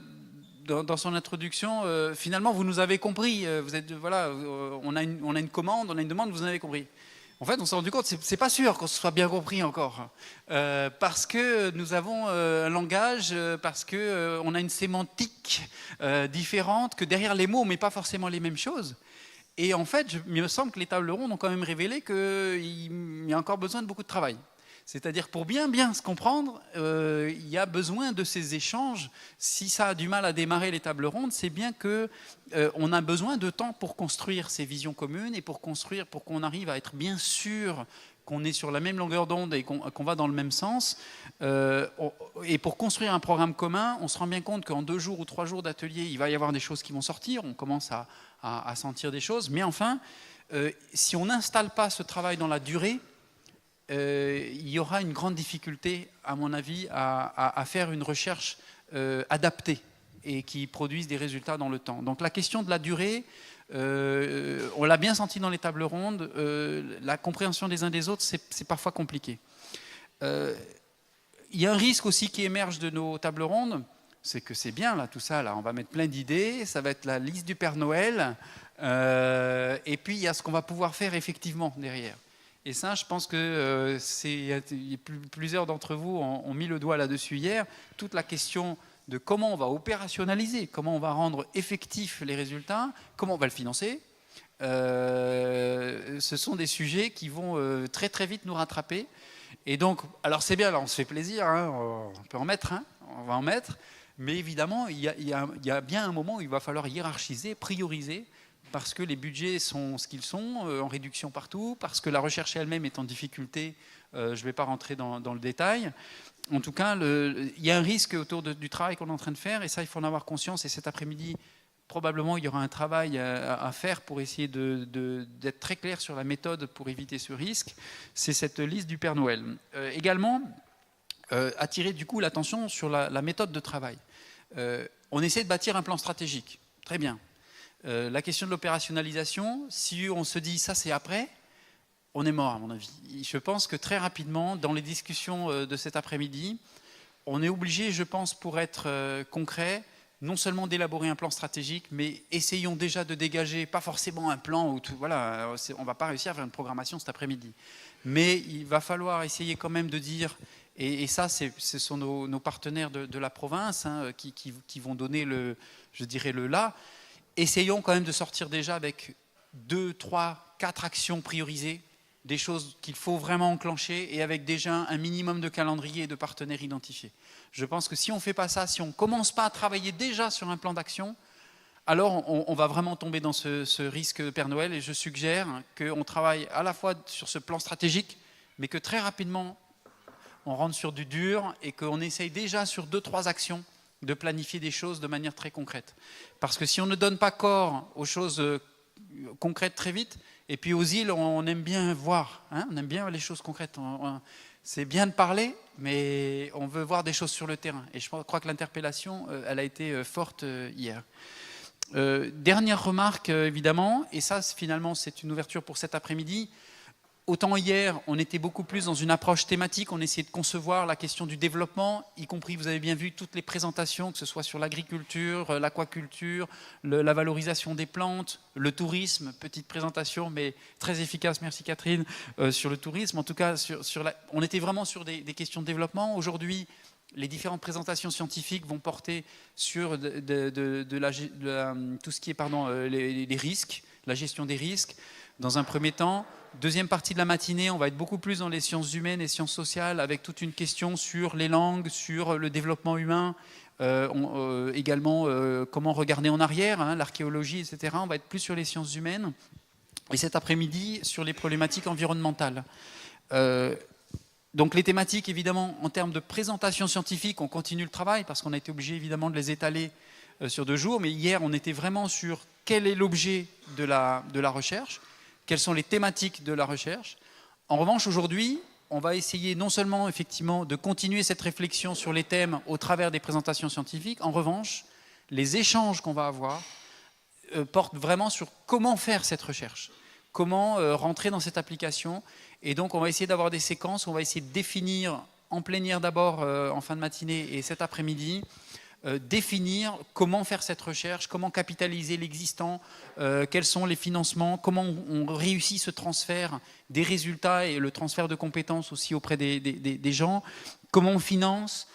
dans son introduction, finalement, vous nous avez compris. Vous êtes, voilà, on a une commande, on a une demande, vous en avez compris. En fait, on s'est rendu compte, c'est pas sûr qu'on se soit bien compris encore, parce que nous avons un langage, parce que on a une sémantique différente, que derrière les mots, on met pas forcément les mêmes choses. Et en fait, il me semble que les tables rondes ont quand même révélé qu'il y a encore besoin de beaucoup de travail. C'est-à-dire, pour bien se comprendre, il y a besoin de ces échanges. Si ça a du mal à démarrer les tables rondes, c'est bien qu'on a besoin de temps pour construire ces visions communes et pour qu'on arrive à être bien sûr qu'on est sur la même longueur d'onde et qu'on va dans le même sens. Et pour construire un programme commun, on se rend bien compte qu'en 2 jours ou 3 jours d'atelier, il va y avoir des choses qui vont sortir. On commence à sentir des choses. Mais enfin, si on n'installe pas ce travail dans la durée, il y aura une grande difficulté, à mon avis, à faire une recherche adaptée et qui produise des résultats dans le temps. Donc la question de la durée, on l'a bien senti dans les tables rondes, la compréhension des uns des autres, c'est parfois compliqué. Il y a un risque aussi qui émerge de nos tables rondes, c'est que c'est bien là, tout ça, là, on va mettre plein d'idées, ça va être la liste du Père Noël, et puis il y a ce qu'on va pouvoir faire effectivement derrière. Et ça, je pense que plusieurs d'entre vous ont mis le doigt là-dessus hier. Toute la question de comment on va opérationnaliser, comment on va rendre effectifs les résultats, comment on va le financer, ce sont des sujets qui vont très très vite nous rattraper. Et donc, alors c'est bien, là on se fait plaisir, hein, on peut en mettre, hein, on va en mettre, mais évidemment, il y a bien un moment où il va falloir hiérarchiser, prioriser, parce que les budgets sont ce qu'ils sont, en réduction partout, parce que la recherche elle-même est en difficulté, je ne vais pas rentrer dans le détail. En tout cas, il y a un risque autour du travail qu'on est en train de faire, et ça, il faut en avoir conscience, et cet après-midi, probablement, il y aura un travail à faire pour essayer d'être très clair sur la méthode pour éviter ce risque. C'est cette liste du Père Noël. Également, attirer du coup l'attention sur la méthode de travail. On essaie de bâtir un plan stratégique, très bien. La question de l'opérationnalisation, si on se dit ça c'est après, on est mort à mon avis. Je pense que très rapidement, dans les discussions de cet après-midi, on est obligé, je pense, pour être concret, non seulement d'élaborer un plan stratégique, mais essayons déjà de dégager, pas forcément un plan où tout, voilà, on ne va pas réussir à faire une programmation cet après-midi. Mais il va falloir essayer quand même de dire, et ça ce sont nos partenaires de la province hein, qui vont donner je dirais le là. Essayons quand même de sortir déjà avec 2, 3, 4 actions priorisées, des choses qu'il faut vraiment enclencher et avec déjà un minimum de calendrier et de partenaires identifiés. Je pense que si on ne fait pas ça, si on ne commence pas à travailler déjà sur un plan d'action, alors on va vraiment tomber dans ce risque Père Noël et je suggère qu'on travaille à la fois sur ce plan stratégique, mais que très rapidement, on rentre sur du dur et qu'on essaye déjà sur 2, 3 actions de planifier des choses de manière très concrète. Parce que si on ne donne pas corps aux choses concrètes très vite, et puis aux îles, on aime bien voir, hein, on aime bien les choses concrètes. C'est bien de parler, mais on veut voir des choses sur le terrain. Et je crois que l'interpellation, elle a été forte hier. Dernière remarque, évidemment, et ça, finalement, c'est une ouverture pour cet après-midi. Autant hier, on était beaucoup plus dans une approche thématique, on essayait de concevoir la question du développement, y compris, vous avez bien vu, toutes les présentations, que ce soit sur l'agriculture, l'aquaculture, la valorisation des plantes, le tourisme, petite présentation, mais très efficace, merci Catherine, sur le tourisme. En tout cas, on était vraiment sur des questions de développement. Aujourd'hui, les différentes présentations scientifiques vont porter sur tout ce qui est les risques, la gestion des risques, dans un premier temps. Deuxième partie de la matinée, on va être beaucoup plus dans les sciences humaines et sciences sociales avec toute une question sur les langues, sur le développement humain, également comment regarder en arrière, hein, l'archéologie, etc. On va être plus sur les sciences humaines. Et cet après-midi, sur les problématiques environnementales. Donc les thématiques, évidemment, en termes de présentation scientifique, on continue le travail parce qu'on a été obligé, évidemment, de les étaler sur 2 jours. Mais hier, on était vraiment sur quel est l'objet de la recherche, quelles sont les thématiques de la recherche. En revanche, aujourd'hui, on va essayer non seulement effectivement de continuer cette réflexion sur les thèmes au travers des présentations scientifiques, en revanche, les échanges qu'on va avoir portent vraiment sur comment faire cette recherche, comment rentrer dans cette application. Et donc, on va essayer d'avoir des séquences, on va essayer de définir en plénière d'abord en fin de matinée et cet après-midi, définir comment faire cette recherche, comment capitaliser l'existant, quels sont les financements, comment on réussit ce transfert des résultats et le transfert de compétences aussi auprès des gens, comment on finance,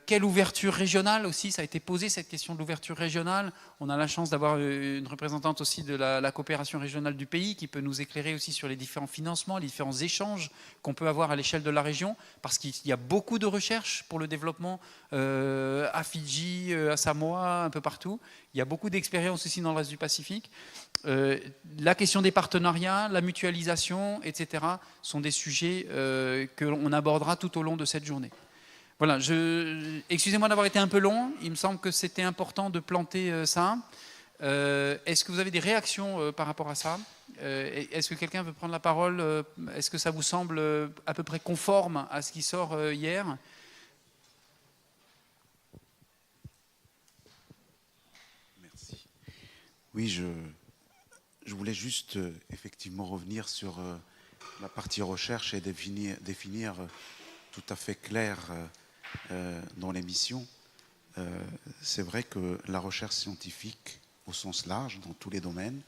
quelle ouverture régionale aussi, ça a été posé cette question de l'ouverture régionale. On a la chance d'avoir une représentante aussi de la coopération régionale du pays qui peut nous éclairer aussi sur les différents financements, les différents échanges qu'on peut avoir à l'échelle de la région, parce qu'il y a beaucoup de recherches pour le développement à Fidji, à Samoa, un peu partout. Il y a beaucoup d'expériences aussi dans le reste du Pacifique. La question des partenariats, la mutualisation, etc. sont des sujets que l'on abordera tout au long de cette journée. Voilà, excusez-moi d'avoir été un peu long, il me semble que c'était important de planter ça. Est-ce que vous avez des réactions par rapport à ça? Est-ce que quelqu'un veut prendre la parole? Est-ce que ça vous semble à peu près conforme à ce qui sort hier? Merci. Oui, je voulais juste effectivement revenir sur la partie recherche et définir tout à fait clair dans l'émission. C'est vrai que la recherche scientifique, au sens large, dans tous les domaines,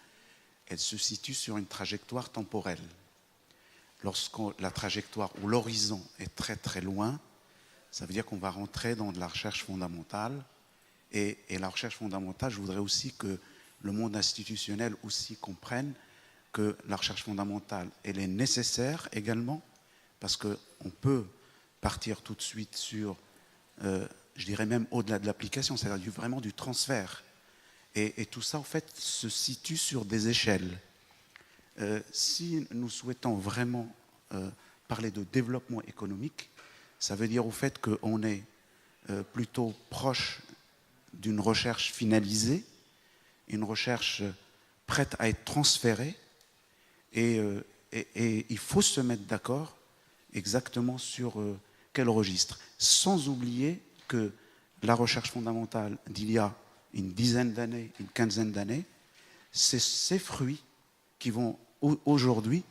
elle se situe sur une trajectoire temporelle. Lorsque la trajectoire ou l'horizon est très très loin, ça veut dire qu'on va rentrer dans de la recherche fondamentale. Et la recherche fondamentale, je voudrais aussi que le monde institutionnel aussi comprenne que la recherche fondamentale, elle est nécessaire également, parce qu'on peut partir tout de suite sur, je dirais même au-delà de l'application, c'est-à-dire vraiment du transfert. Et tout ça, en fait, se situe sur des échelles. Si nous souhaitons vraiment parler de développement économique, ça veut dire au fait qu'on est plutôt proche d'une recherche finalisée, une recherche prête à être transférée, et il faut se mettre d'accord exactement sur quel registre, sans oublier que la recherche fondamentale d'il y a une dizaine d'années, une quinzaine d'années, c'est ces fruits qui vont aujourd'hui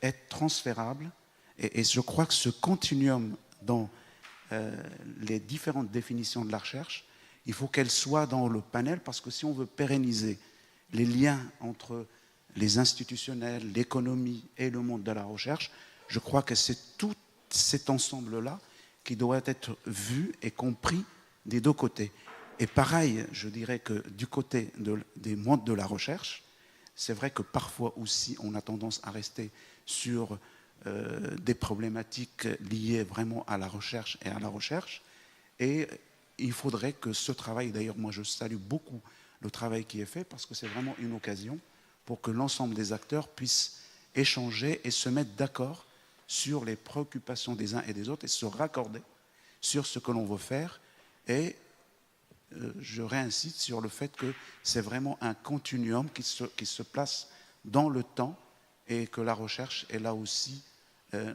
être transférables, et je crois que ce continuum dans les différentes définitions de la recherche, il faut qu'elle soit dans le panel, parce que si on veut pérenniser les liens entre les institutionnels, l'économie et le monde de la recherche, je crois que c'est tout cet ensemble-là qui doit être vu et compris des deux côtés. Et pareil, je dirais que du côté des mondes de la recherche, c'est vrai que parfois aussi on a tendance à rester sur des problématiques liées vraiment à la recherche et à la recherche. Et il faudrait que ce travail, d'ailleurs moi je salue beaucoup le travail qui est fait, parce que c'est vraiment une occasion pour que l'ensemble des acteurs puissent échanger et se mettre d'accord sur les préoccupations des uns et des autres et se raccorder sur ce que l'on veut faire. Et je réinsiste sur le fait que c'est vraiment un continuum qui se place dans le temps, et que la recherche est là aussi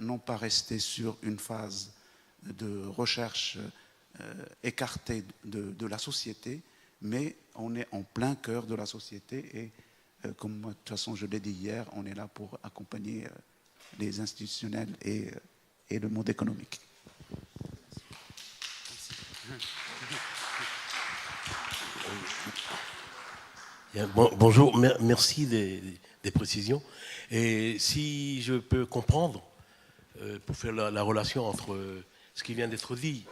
non pas rester sur une phase de recherche écartée de la société, mais on est en plein cœur de la société, et comme de toute façon je l'ai dit hier, on est là pour accompagner les institutionnels et le monde économique. Bonjour, merci des précisions. Et si je peux comprendre, pour faire la relation entre ce qui vient d'être dit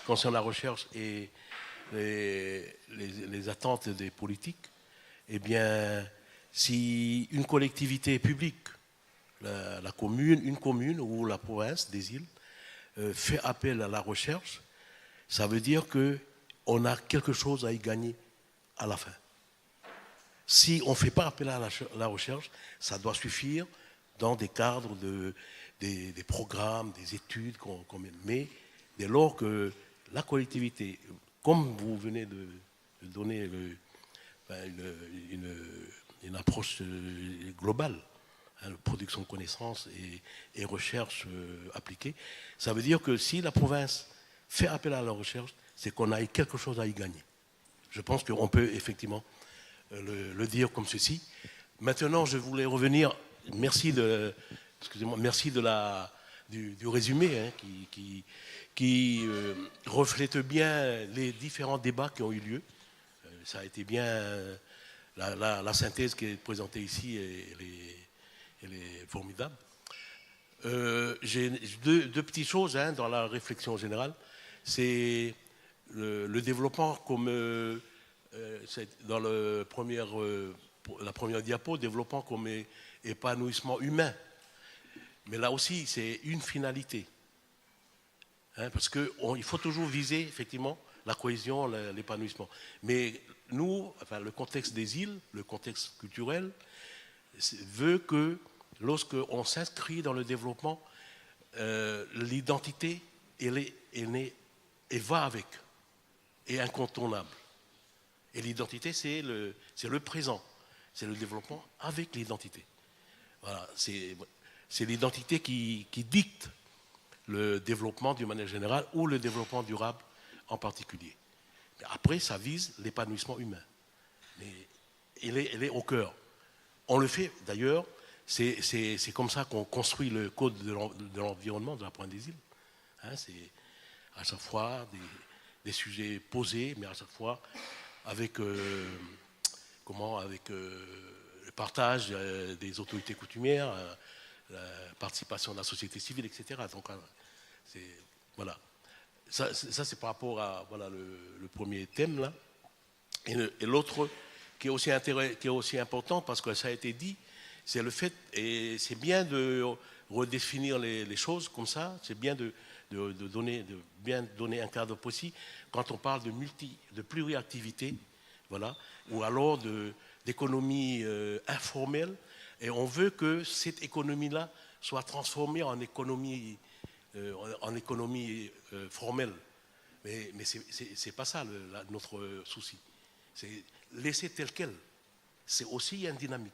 concernant la recherche et les attentes des politiques, eh bien, si une collectivité publique, une commune ou la province des îles, fait appel à la recherche, ça veut dire qu'on a quelque chose à y gagner à la fin. Si on ne fait pas appel à la recherche, ça doit suffire dans des cadres des programmes, des études qu'on met. Mais dès lors que la collectivité, comme vous venez de donner une approche globale, hein, production de connaissances et recherche appliquée. Ça veut dire que si la province fait appel à la recherche, c'est qu'on a quelque chose à y gagner. Je pense qu'on peut effectivement le dire comme ceci. Maintenant, je voulais revenir, merci du résumé, hein, qui reflète bien les différents débats qui ont eu lieu. Ça a été bien, la synthèse qui est présentée ici, elle est formidable. J'ai deux petites choses, hein, dans la réflexion générale. C'est le développement comme dans la première diapo, développement comme épanouissement humain. Mais là aussi, c'est une finalité. Hein, parce qu'il faut toujours viser, effectivement, la cohésion, l'épanouissement. Mais nous, enfin, le contexte des îles, le contexte culturel, veut que lorsqu'on s'inscrit dans le développement, l'identité, elle va avec, est incontournable. Et l'identité, c'est le présent, c'est le développement avec l'identité. Voilà, c'est l'identité qui dicte le développement d'une manière générale ou le développement durable en particulier. Mais après, ça vise l'épanouissement humain. Mais elle est au cœur. On le fait, d'ailleurs, c'est comme ça qu'on construit le code de l'environnement de la Pointe des Îles. Hein, c'est à chaque fois des sujets posés, mais à chaque fois avec, le partage des autorités coutumières, la participation de la société civile, etc. Donc, voilà. Ça c'est par rapport à le premier thème, là. Et l'autre qui est aussi important, parce que ça a été dit, c'est le fait, et c'est bien de redéfinir les choses comme ça, c'est bien de bien donner un cadre précis quand on parle de pluriactivité, voilà, ou alors d'économie informelle, et on veut que cette économie-là soit transformée en économie formelle. Mais c'est pas ça notre souci. C'est laisser tel quel. C'est aussi une dynamique.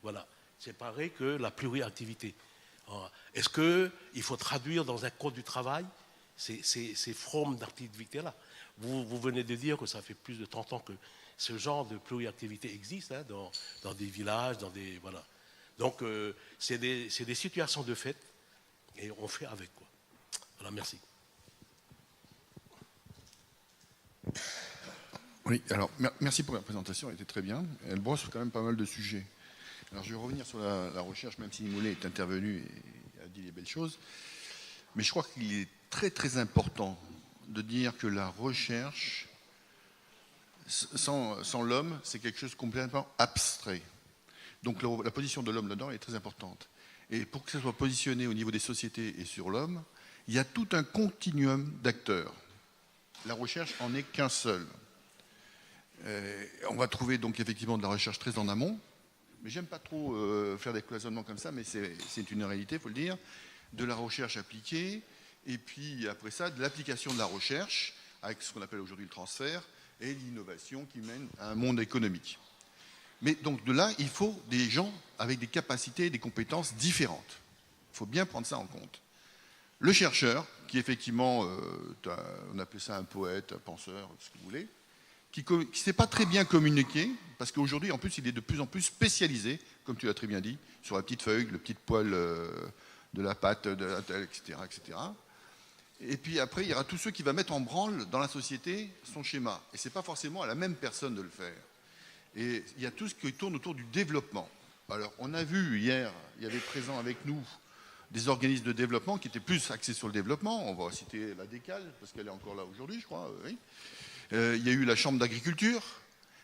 Voilà. C'est pareil que la pluriactivité. Est-ce qu'il faut traduire dans un code du travail ces formes d'activité-là? Vous venez de dire que ça fait plus de 30 ans que ce genre de pluriactivité existe, hein, dans des villages, voilà. Donc, c'est des situations de fait et on fait avec, quoi. Voilà, merci. Oui, alors merci pour la présentation, elle était très bien. Elle brosse quand même pas mal de sujets. Alors je vais revenir sur la recherche, même si Moulet est intervenu et a dit les belles choses. Mais je crois qu'il est très très important de dire que la recherche, sans l'homme, c'est quelque chose de complètement abstrait. Donc la position de l'homme là-dedans est très importante. Et pour que ça soit positionné au niveau des sociétés et sur l'homme, il y a tout un continuum d'acteurs. La recherche en est qu'un seul. On va trouver donc effectivement de la recherche très en amont, mais j'aime pas trop faire des cloisonnements comme ça, mais c'est une réalité, il faut le dire, de la recherche appliquée, et puis après ça, de l'application de la recherche, avec ce qu'on appelle aujourd'hui le transfert, et l'innovation qui mène à un monde économique. Mais donc de là, il faut des gens avec des capacités et des compétences différentes. Il faut bien prendre ça en compte. Le chercheur, qui effectivement, on appelle ça un poète, un penseur, ce que vous voulez, qui ne sait pas très bien communiquer, parce qu'aujourd'hui, en plus, il est de plus en plus spécialisé, comme tu l'as très bien dit, sur la petite feuille, le petit poil de la patte, etc., etc. Et puis après, il y aura tous ceux qui vont mettre en branle dans la société son schéma. Et ce n'est pas forcément à la même personne de le faire. Et il y a tout ce qui tourne autour du développement. Alors, on a vu hier, il y avait présent avec nous des organismes de développement qui étaient plus axés sur le développement. On va citer la DECAL, parce qu'elle est encore là aujourd'hui, je crois. Oui. Il y a eu la Chambre d'agriculture,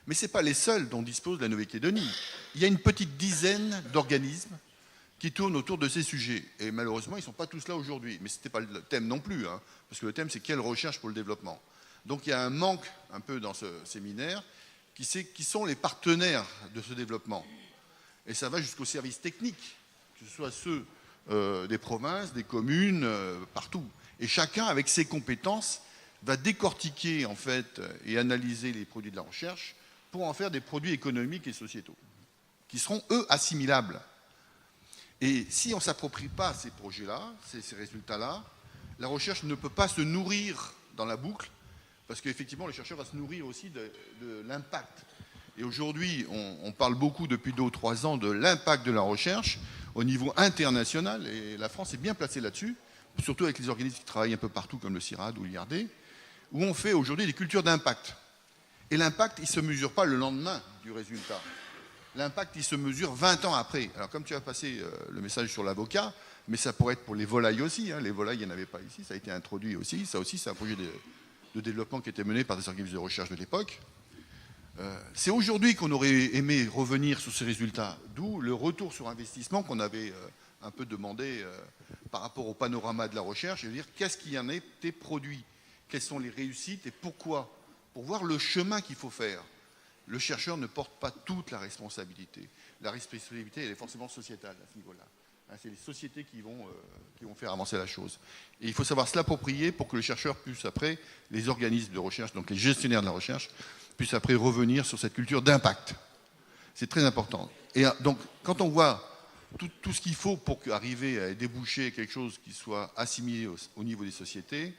mais ce n'est pas les seuls dont dispose la Nouvelle-Calédonie. Il y a une petite dizaine d'organismes qui tournent autour de ces sujets. Et malheureusement, ils ne sont pas tous là aujourd'hui. Mais ce n'était pas le thème non plus, hein, parce que le thème, c'est quelle recherche pour le développement. Donc il y a un manque un peu dans ce séminaire qui sont les partenaires de ce développement. Et ça va jusqu'aux services techniques, que ce soit ceux des provinces, des communes, partout. Et chacun, avec ses compétences, va décortiquer en fait et analyser les produits de la recherche pour en faire des produits économiques et sociétaux, qui seront, eux, assimilables. Et si on ne s'approprie pas ces projets-là, ces résultats-là, la recherche ne peut pas se nourrir dans la boucle, parce qu'effectivement, le chercheur va se nourrir aussi de l'impact. Et aujourd'hui, on parle beaucoup depuis 2 ou 3 ans de l'impact de la recherche au niveau international, et la France est bien placée là-dessus, surtout avec les organismes qui travaillent un peu partout, comme le CIRAD ou l'IRD, où on fait aujourd'hui des cultures d'impact. Et l'impact, il ne se mesure pas le lendemain du résultat. L'impact, il se mesure 20 ans après. Alors, comme tu as passé le message sur l'avocat, mais ça pourrait être pour les volailles aussi. Les volailles, il n'y en avait pas ici, ça a été introduit aussi. Ça aussi, c'est un projet de développement qui était mené par des organismes de recherche de l'époque. C'est aujourd'hui qu'on aurait aimé revenir sur ces résultats, d'où le retour sur investissement qu'on avait un peu demandé par rapport au panorama de la recherche, et dire qu'est-ce qui en a été produit, quelles sont les réussites et pourquoi, pour voir le chemin qu'il faut faire. Le chercheur ne porte pas toute la responsabilité. La responsabilité, elle est forcément sociétale à ce niveau-là. C'est les sociétés qui vont faire avancer la chose. Et il faut savoir se l'approprier pour que le chercheur puisse après, les organismes de recherche, donc les gestionnaires de la recherche, puissent après revenir sur cette culture d'impact. C'est très important. Et donc, quand on voit tout ce qu'il faut pour arriver à déboucher quelque chose qui soit assimilé au niveau des sociétés,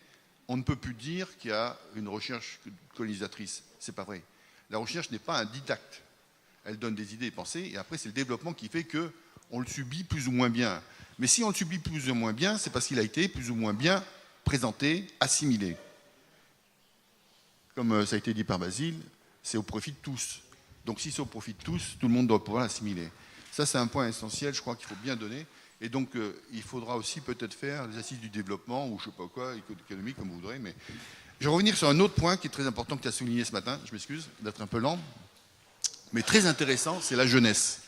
on ne peut plus dire qu'il y a une recherche colonisatrice. C'est pas vrai. La recherche n'est pas un didacte. Elle donne des idées et pensées, et après, c'est le développement qui fait qu'on le subit plus ou moins bien. Mais si on le subit plus ou moins bien, c'est parce qu'il a été plus ou moins bien présenté, assimilé. Comme ça a été dit par Basile, c'est au profit de tous. Donc si c'est au profit de tous, tout le monde doit pouvoir l'assimiler. Ça, c'est un point essentiel, je crois qu'il faut bien donner. Et donc, il faudra aussi peut-être faire les assises du développement, ou je ne sais pas quoi, économique, comme vous voudrez. Mais je vais revenir sur un autre point qui est très important, que tu as souligné ce matin. Je m'excuse d'être un peu lent. Mais très intéressant, c'est la jeunesse.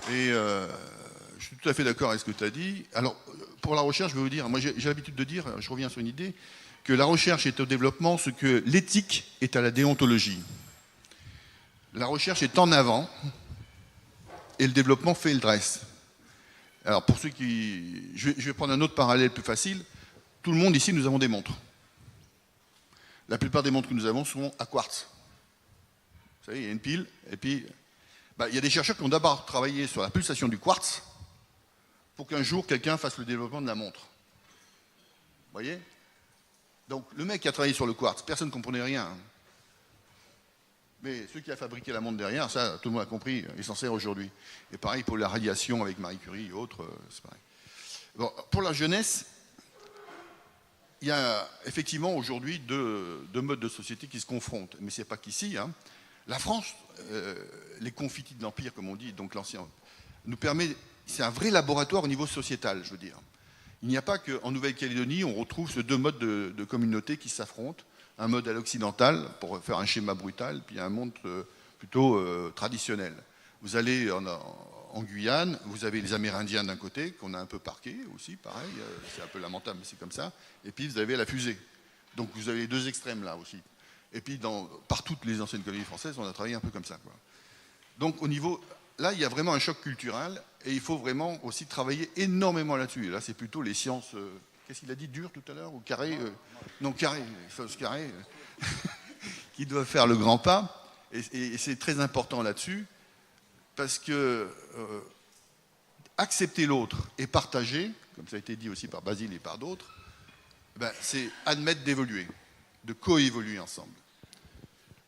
Et je suis tout à fait d'accord avec ce que tu as dit. Alors, pour la recherche, je vais vous dire, moi j'ai l'habitude de dire, je reviens sur une idée, que la recherche est au développement ce que l'éthique est à la déontologie. La recherche est en avant et le développement fait le reste. Alors pour ceux qui... Je vais prendre un autre parallèle plus facile. Tout le monde ici, nous avons des montres. La plupart des montres que nous avons sont à quartz. Vous savez, il y a une pile, et puis... il y a des chercheurs qui ont d'abord travaillé sur la pulsation du quartz pour qu'un jour, quelqu'un fasse le développement de la montre. Vous voyez ? Donc, le mec qui a travaillé sur le quartz, personne ne comprenait rien. Mais ceux qui a fabriqué la montre derrière, ça, tout le monde a compris, il s'en sert aujourd'hui. Et pareil pour la radiation avec Marie Curie et autres, c'est pareil. Bon, pour la jeunesse, il y a effectivement aujourd'hui deux modes de société qui se confrontent. Mais ce n'est pas qu'ici. La France, les confitis de l'Empire, comme on dit, donc l'ancien, nous permet, c'est un vrai laboratoire au niveau sociétal, je veux dire. Il n'y a pas qu'en Nouvelle-Calédonie, on retrouve ces 2 modes de communauté qui s'affrontent. Un mode à l'occidental, pour faire un schéma brutal, puis un monde plutôt traditionnel. Vous allez en Guyane, vous avez les Amérindiens d'un côté, qu'on a un peu parqués aussi, pareil, c'est un peu lamentable, mais c'est comme ça. Et puis vous avez la fusée. Donc vous avez les 2 extrêmes là aussi. Et puis par toutes les anciennes colonies françaises, on a travaillé un peu comme ça, quoi. Donc au niveau... Là, il y a vraiment un choc culturel et il faut vraiment aussi travailler énormément là-dessus. Et là, c'est plutôt les sciences... Qu'est-ce qu'il a dit, dur tout à l'heure? Ou carré Non, carré, les choses carrées, qui doivent faire le grand pas. Et c'est très important là-dessus parce que accepter l'autre et partager, comme ça a été dit aussi par Basile et par d'autres, c'est admettre d'évoluer, de coévoluer ensemble.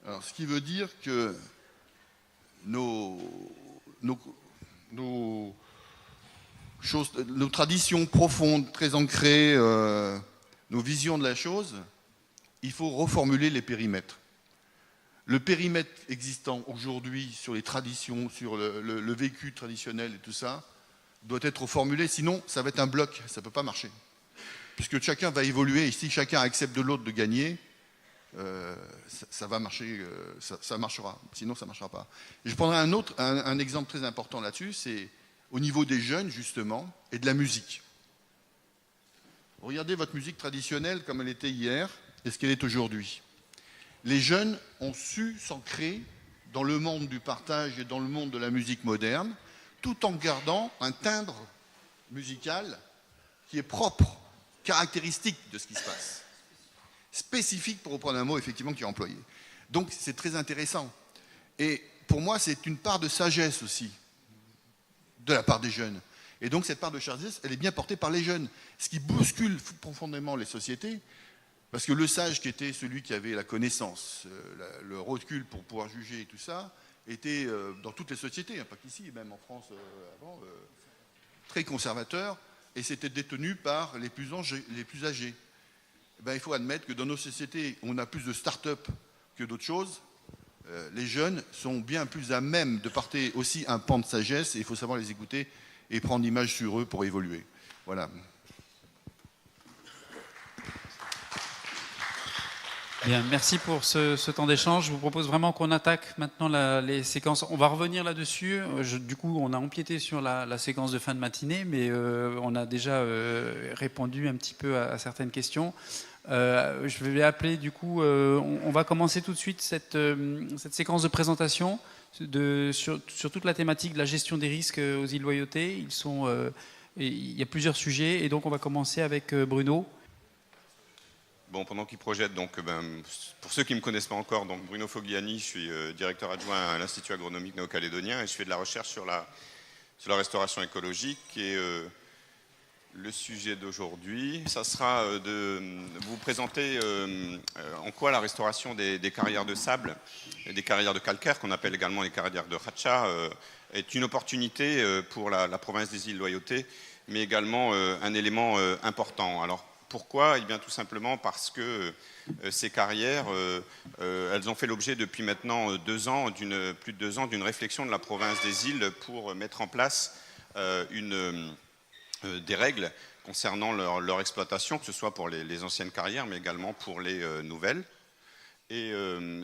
Alors, ce qui veut dire que nos traditions profondes, très ancrées, nos visions de la chose, il faut reformuler les périmètres. Le périmètre existant aujourd'hui sur les traditions, sur le vécu traditionnel et tout ça, doit être reformulé, sinon ça va être un bloc, ça ne peut pas marcher. Puisque chacun va évoluer, et si chacun accepte de l'autre de gagner, ça va marcher, ça marchera, sinon ça ne marchera pas. Et je prendrai un exemple très important là-dessus, c'est au niveau des jeunes justement, et de la musique. Regardez votre musique traditionnelle comme elle était hier, et ce qu'elle est aujourd'hui. Les jeunes ont su s'ancrer dans le monde du partage et dans le monde de la musique moderne, tout en gardant un timbre musical qui est propre, caractéristique de ce qui se passe. Spécifique, pour reprendre un mot effectivement qui est employé. Donc c'est très intéressant. Et pour moi, c'est une part de sagesse aussi, de la part des jeunes. Et donc cette part de sagesse, elle est bien portée par les jeunes, ce qui bouscule profondément les sociétés, parce que le sage qui était celui qui avait la connaissance, le recul pour pouvoir juger et tout ça, était dans toutes les sociétés, pas qu'ici, même en France avant, très conservateur, et c'était détenu par les plus âgés. Il faut admettre que dans nos sociétés, on a plus de start-up que d'autres choses. Les jeunes sont bien plus à même de porter aussi un pan de sagesse, et il faut savoir les écouter et prendre l'image sur eux pour évoluer. Voilà. Bien, merci pour ce temps d'échange. Je vous propose vraiment qu'on attaque maintenant les séquences. On va revenir là-dessus. Du coup, on a empiété sur la séquence de fin de matinée, mais on a déjà répondu un petit peu à certaines questions. Je vais appeler, du coup, on va commencer tout de suite cette séquence de présentation sur toute la thématique de la gestion des risques aux îles Loyauté. Il y a plusieurs sujets, et donc on va commencer avec Bruno. Bon, pendant qu'il projette, donc, pour ceux qui ne me connaissent pas encore, donc Bruno Fogliani, je suis directeur adjoint à l'Institut agronomique néo-calédonien et je fais de la recherche sur la restauration écologique. Et le sujet d'aujourd'hui, ça sera de vous présenter en quoi la restauration des carrières de sable et des carrières de calcaire, qu'on appelle également les carrières de Racha, est une opportunité pour la province des îles Loyauté, mais également un élément important. Alors, pourquoi ? Eh bien, tout simplement parce que ces carrières, elles ont fait l'objet depuis maintenant plus de 2 ans, d'une réflexion de la province des îles pour mettre en place des règles concernant leur exploitation, que ce soit pour les anciennes carrières, mais également pour les nouvelles. Et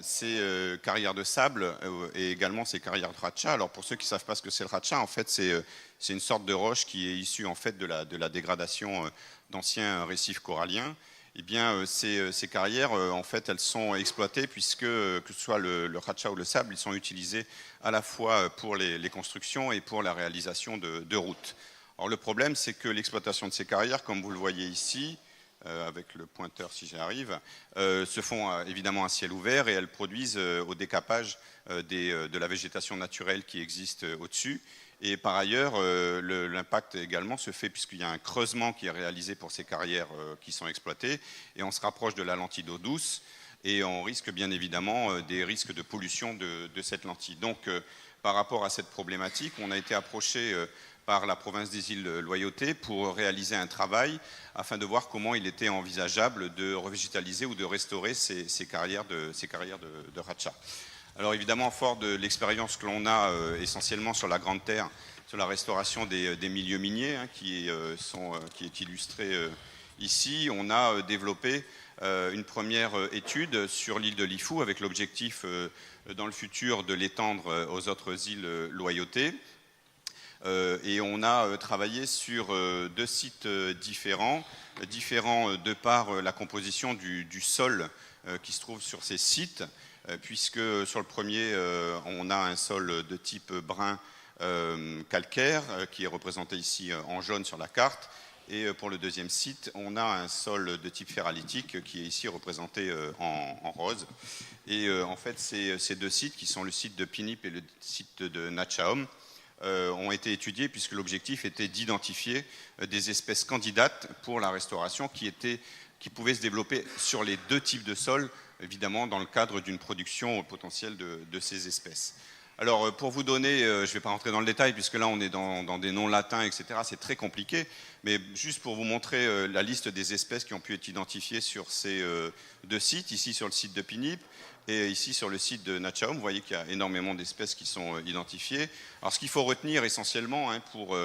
ces carrières de sable et également ces carrières de Racha. Alors pour ceux qui ne savent pas ce que c'est le Racha, en fait c'est une sorte de roche qui est issue en fait de la dégradation d'anciens récifs coralliens. Eh bien ces carrières en fait elles sont exploitées puisque que ce soit le Racha ou le sable, ils sont utilisés à la fois pour les constructions et pour la réalisation de routes. Alors le problème c'est que l'exploitation de ces carrières, comme vous le voyez ici, avec le pointeur si j'y arrive, se font évidemment à ciel ouvert et elles produisent au décapage de la végétation naturelle qui existe au-dessus. Et par ailleurs, l'impact également se fait puisqu'il y a un creusement qui est réalisé pour ces carrières qui sont exploitées et on se rapproche de la lentille d'eau douce et on risque bien évidemment des risques de pollution de cette lentille. Donc par rapport à cette problématique, on a été approché par la province des îles Loyauté pour réaliser un travail afin de voir comment il était envisageable de revégétaliser ou de restaurer ces carrières de Racha. Alors évidemment, fort de l'expérience que l'on a essentiellement sur la Grande Terre, sur la restauration des milieux miniers, qui est illustré ici, on a développé une première étude sur l'île de Lifou avec l'objectif dans le futur de l'étendre aux autres îles Loyauté. Et on a travaillé sur 2 sites différents de par la composition du sol qui se trouve sur ces sites, puisque sur le premier, on a un sol de type brun calcaire, qui est représenté ici en jaune sur la carte, et pour le deuxième site, on a un sol de type ferralitique qui est ici représenté en rose. Et en fait, ces 2 sites, qui sont le site de Pinip et le site de Nachaom, ont été étudiés puisque l'objectif était d'identifier des espèces candidates pour la restauration qui pouvaient se développer sur les 2 types de sols, évidemment dans le cadre d'une production potentielle de ces espèces. Alors pour vous donner, je ne vais pas rentrer dans le détail puisque là on est dans des noms latins, etc. C'est très compliqué, mais juste pour vous montrer la liste des espèces qui ont pu être identifiées sur ces 2 sites, ici sur le site de Pinip, et ici sur le site de Nachaom, vous voyez qu'il y a énormément d'espèces qui sont identifiées. Alors ce qu'il faut retenir essentiellement pour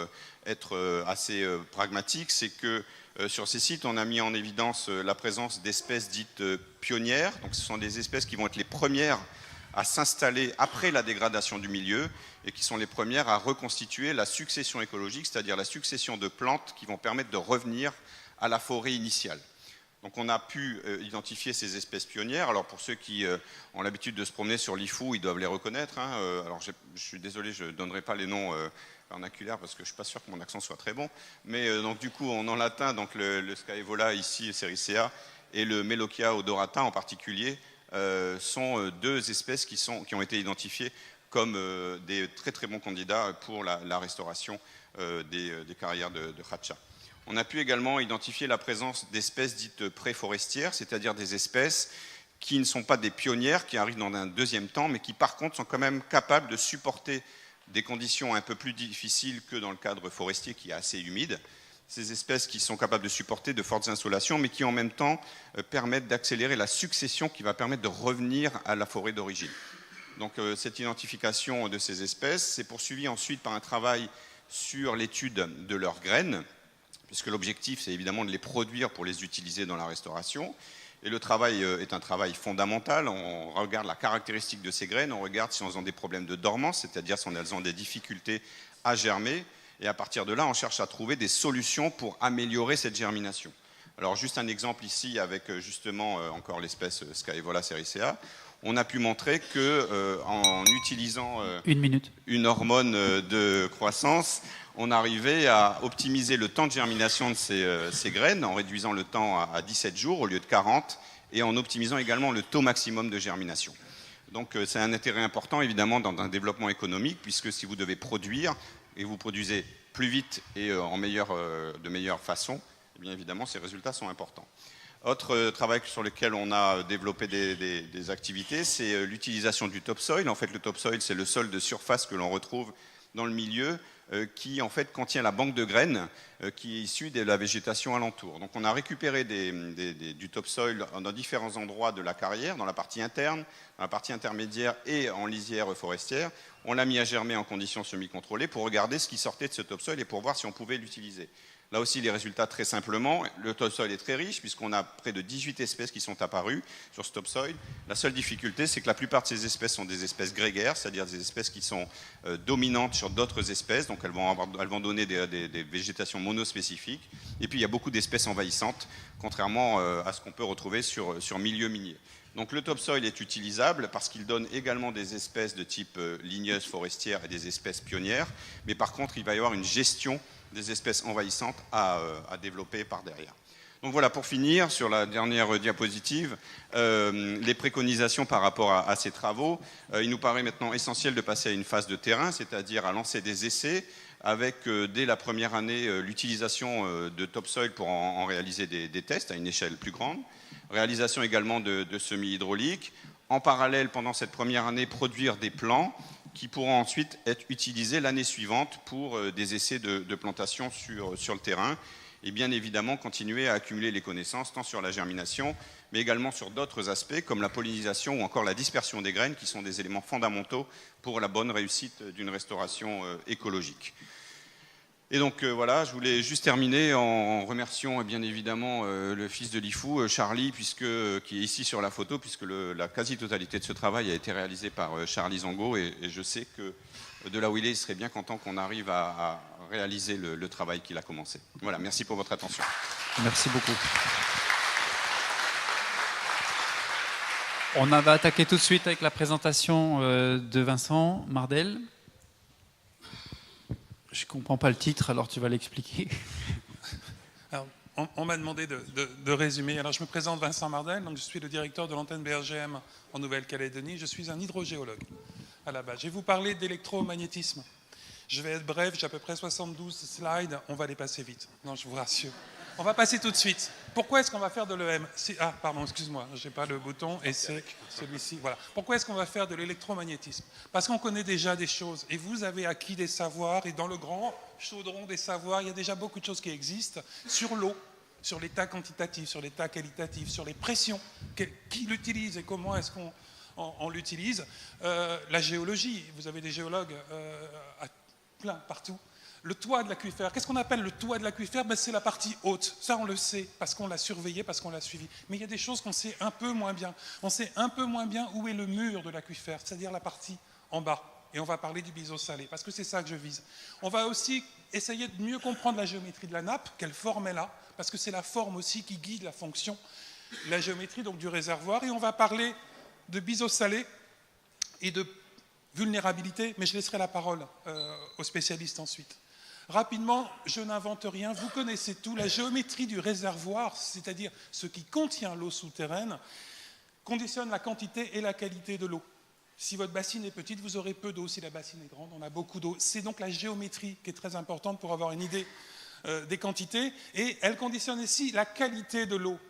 être assez pragmatique, c'est que sur ces sites, on a mis en évidence la présence d'espèces dites pionnières. Donc ce sont des espèces qui vont être les premières à s'installer après la dégradation du milieu et qui sont les premières à reconstituer la succession écologique, c'est-à-dire la succession de plantes qui vont permettre de revenir à la forêt initiale. Donc on a pu identifier ces espèces pionnières. Alors pour ceux qui ont l'habitude de se promener sur Lifou, ils doivent les reconnaître. Alors je suis désolé, je ne donnerai pas les noms vernaculaires parce que je ne suis pas sûr que mon accent soit très bon. Mais donc du coup, en latin, donc le Scaevola ici, Sericea, et le Melochia odorata en particulier, sont deux espèces qui ont été identifiées comme des très très bons candidats pour la restauration des carrières de Khatcha. On a pu également identifier la présence d'espèces dites préforestières, c'est-à-dire des espèces qui ne sont pas des pionnières, qui arrivent dans un deuxième temps, mais qui par contre sont quand même capables de supporter des conditions un peu plus difficiles que dans le cadre forestier qui est assez humide. Ces espèces qui sont capables de supporter de fortes insolations, mais qui en même temps permettent d'accélérer la succession qui va permettre de revenir à la forêt d'origine. Donc cette identification de ces espèces s'est poursuivie ensuite par un travail sur l'étude de leurs graines, puisque l'objectif c'est évidemment de les produire pour les utiliser dans la restauration. Et le travail est un travail fondamental. On regarde la caractéristique de ces graines, on regarde si elles ont des problèmes de dormance, c'est-à-dire si elles ont des difficultés à germer. Et à partir de là, on cherche à trouver des solutions pour améliorer cette germination. Alors juste un exemple ici avec justement encore l'espèce Scaevola sericea. On a pu montrer qu'en utilisant une hormone de croissance, on arrivait à optimiser le temps de germination de ces graines en réduisant le temps à 17 jours au lieu de 40 et en optimisant également le taux maximum de germination. Donc c'est un intérêt important évidemment dans un développement économique puisque si vous devez produire et vous produisez plus vite et de meilleure façon, eh bien évidemment ces résultats sont importants. Autre travail sur lequel on a développé des activités, c'est l'utilisation du topsoil. En fait, le topsoil, c'est le sol de surface que l'on retrouve dans le milieu qui, en fait, contient la banque de graines qui est issue de la végétation alentour. Donc, on a récupéré du topsoil dans différents endroits de la carrière, dans la partie interne, dans la partie intermédiaire et en lisière forestière. On l'a mis à germer en conditions semi-contrôlées pour regarder ce qui sortait de ce topsoil et pour voir si on pouvait l'utiliser. Là aussi, les résultats, très simplement, le topsoil est très riche puisqu'on a près de 18 espèces qui sont apparues sur ce topsoil. La seule difficulté, c'est que la plupart de ces espèces sont des espèces grégaires, c'est-à-dire des espèces qui sont dominantes sur d'autres espèces, donc elles vont donner des végétations monospécifiques. Et puis, il y a beaucoup d'espèces envahissantes, contrairement à ce qu'on peut retrouver sur milieu minier. Donc le topsoil est utilisable parce qu'il donne également des espèces de type ligneuse forestière et des espèces pionnières, mais par contre, il va y avoir une gestion des espèces envahissantes à développer par derrière. Donc voilà, pour finir, sur la dernière diapositive, les préconisations par rapport à ces travaux. Il nous paraît maintenant essentiel de passer à une phase de terrain, c'est-à-dire à lancer des essais avec, dès la première année, l'utilisation de topsoil pour en réaliser des tests à une échelle plus grande. Réalisation également de semis hydrauliques. En parallèle, pendant cette première année, produire des plants qui pourront ensuite être utilisés l'année suivante pour des essais de plantation sur le terrain. Et bien évidemment, continuer à accumuler les connaissances, tant sur la germination, mais également sur d'autres aspects, comme la pollinisation ou encore la dispersion des graines, qui sont des éléments fondamentaux pour la bonne réussite d'une restauration écologique. Et donc voilà, je voulais juste terminer en remerciant bien évidemment le fils de Lifou, Charlie, qui est ici sur la photo, puisque la quasi-totalité de ce travail a été réalisé par Charlie Zango, et je sais que de là où il serait bien content qu'on arrive à réaliser le travail qu'il a commencé. Voilà, merci pour votre attention. Merci beaucoup. On va attaquer tout de suite avec la présentation de Vincent Mardel. Je ne comprends pas le titre, alors tu vas l'expliquer. Alors, on m'a demandé de résumer. Alors, je me présente Vincent Mardel, donc je suis le directeur de l'antenne BRGM en Nouvelle-Calédonie. Je suis un hydrogéologue à la base. Je vais vous parler d'électromagnétisme. Je vais être bref, j'ai à peu près 72 slides. On va les passer vite. Non, je vous rassure. On va passer tout de suite. Pourquoi est-ce qu'on va faire de l'EM? Ah, pardon, excuse-moi, je n'ai pas le bouton, et c'est celui-ci. Voilà. Pourquoi est-ce qu'on va faire de l'électromagnétisme? Parce qu'on connaît déjà des choses, et vous avez acquis des savoirs, et dans le grand chaudron des savoirs, il y a déjà beaucoup de choses qui existent sur l'eau, sur l'état quantitatif, sur l'état qualitatif, sur les pressions, qui l'utilise et comment est-ce qu'on l'utilise. La géologie, vous avez des géologues plein partout. Le toit de l'aquifère, qu'est-ce qu'on appelle le toit de l'aquifère? C'est la partie haute. Ça, on le sait, parce qu'on l'a surveillé, parce qu'on l'a suivi. Mais il y a des choses qu'on sait un peu moins bien. On sait un peu moins bien où est le mur de l'aquifère, c'est-à-dire la partie en bas. Et on va parler du biseau salé, parce que c'est ça que je vise. On va aussi essayer de mieux comprendre la géométrie de la nappe, quelle forme elle a, parce que c'est la forme aussi qui guide la fonction, la géométrie donc du réservoir. Et on va parler de biseau salé et de vulnérabilité, mais je laisserai la parole aux spécialistes ensuite. Rapidement, je n'invente rien, vous connaissez tout. La géométrie du réservoir, c'est-à-dire ce qui contient l'eau souterraine, conditionne la quantité et la qualité de l'eau. Si votre bassine est petite, vous aurez peu d'eau. Si la bassine est grande, on a beaucoup d'eau. C'est donc la géométrie qui est très importante pour avoir une idée des quantités. Et elle conditionne aussi la qualité de l'eau.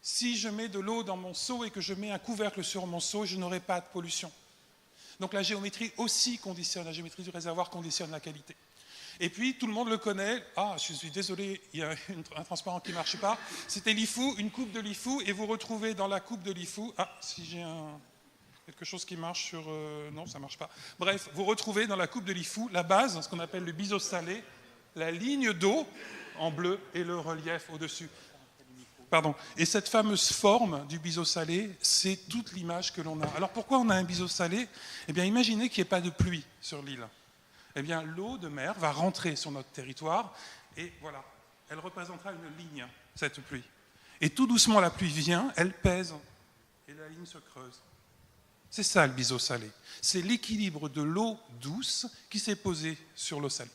Si je mets de l'eau dans mon seau et que je mets un couvercle sur mon seau, je n'aurai pas de pollution. Donc la géométrie aussi conditionne, la géométrie du réservoir conditionne la qualité. Et puis, tout le monde le connaît. Ah, je suis désolé, il y a un transparent qui ne marche pas. C'était l'IFU, une coupe de l'IFU, et vous retrouvez dans la coupe de l'IFU... Ah, si j'ai quelque chose qui marche sur... non, ça ne marche pas. Bref, vous retrouvez dans la coupe de l'IFU la base, ce qu'on appelle le biseau-salé, la ligne d'eau en bleu et le relief au-dessus. Pardon. Et cette fameuse forme du biseau-salé, c'est toute l'image que l'on a. Alors pourquoi on a un biseau-salé? Eh bien, imaginez qu'il n'y ait pas de pluie sur l'île. Eh bien, l'eau de mer va rentrer sur notre territoire et voilà, elle représentera une ligne, cette pluie. Et tout doucement, la pluie vient, elle pèse et la ligne se creuse. C'est ça le biseau-salé. C'est l'équilibre de l'eau douce qui s'est posé sur l'eau salée.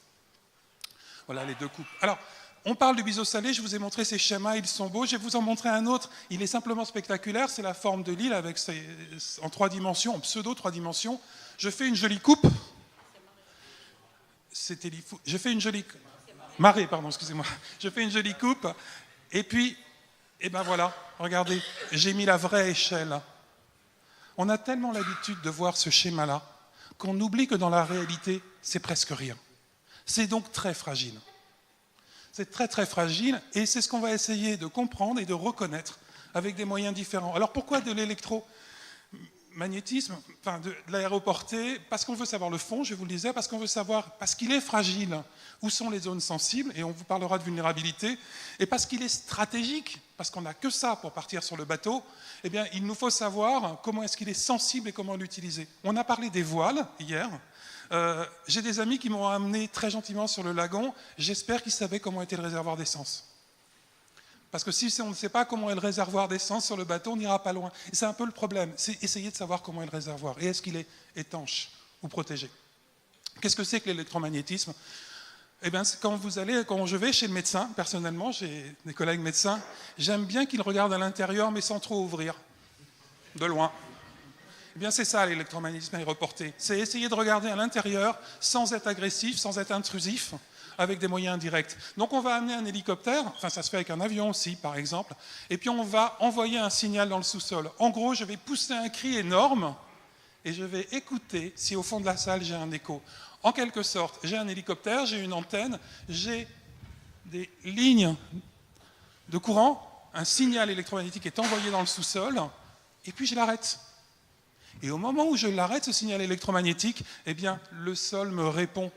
Voilà les deux coupes. Alors, on parle du biseau-salé, je vous ai montré ces schémas, ils sont beaux. Je vais vous en montrer un autre, il est simplement spectaculaire, c'est la forme de l'île avec en 3 dimensions, en pseudo 3 dimensions. Je fais une jolie coupe. C'était l'IFU. Je fais une jolie... Marée, pardon, excusez-moi. Je fais une jolie coupe, et puis, et ben voilà, regardez, j'ai mis la vraie échelle. On a tellement l'habitude de voir ce schéma-là qu'on oublie que dans la réalité, c'est presque rien. C'est donc très fragile. C'est très très fragile, et c'est ce qu'on va essayer de comprendre et de reconnaître avec des moyens différents. Alors pourquoi de l'électromagnétisme, enfin de l'aéroporté? Parce qu'on veut savoir le fond, je vous le disais, parce qu'on veut savoir, parce qu'il est fragile, où sont les zones sensibles, et on vous parlera de vulnérabilité, et parce qu'il est stratégique, parce qu'on n'a que ça pour partir sur le bateau, eh bien il nous faut savoir comment est-ce qu'il est sensible et comment l'utiliser. On a parlé des voiles hier. J'ai des amis qui m'ont amené très gentiment sur le lagon. J'espère qu'ils savaient comment était le réservoir d'essence. Parce que si on ne sait pas comment est le réservoir d'essence sur le bateau, on n'ira pas loin. Et c'est un peu le problème, c'est essayer de savoir comment est le réservoir. Et est-ce qu'il est étanche ou protégé? Qu'est-ce que c'est que l'électromagnétisme? Eh bien, quand je vais chez le médecin, personnellement, j'ai des collègues médecins, j'aime bien qu'ils regardent à l'intérieur, mais sans trop ouvrir, de loin. Eh bien, c'est ça l'électromagnétisme aéroporté. C'est essayer de regarder à l'intérieur sans être agressif, sans être intrusif, avec des moyens indirects. Donc, on va amener un hélicoptère, enfin, ça se fait avec un avion aussi, par exemple, et puis on va envoyer un signal dans le sous-sol. En gros, je vais pousser un cri énorme et je vais écouter si au fond de la salle, j'ai un écho. En quelque sorte, j'ai un hélicoptère, j'ai une antenne, j'ai des lignes de courant, un signal électromagnétique est envoyé dans le sous-sol, et puis je l'arrête. Et au moment où je l'arrête, ce signal électromagnétique, eh bien, le sol me répond.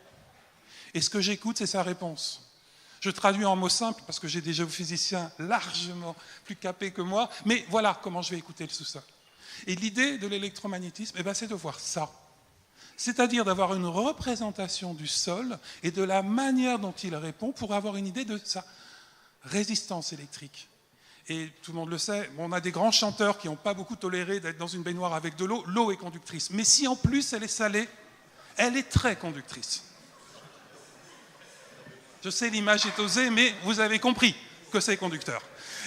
Et ce que j'écoute, c'est sa réponse. Je traduis en mots simples, parce que j'ai des géophysiciens largement plus capés que moi, mais voilà comment je vais écouter le sous-sol. Et l'idée de l'électromagnétisme, eh bien, c'est de voir ça. C'est-à-dire d'avoir une représentation du sol et de la manière dont il répond pour avoir une idée de sa résistance électrique. Et tout le monde le sait, on a des grands chanteurs qui n'ont pas beaucoup toléré d'être dans une baignoire avec de l'eau. L'eau est conductrice. Mais si en plus elle est salée, elle est très conductrice. Je sais, l'image est osée, mais vous avez compris que c'est conducteur.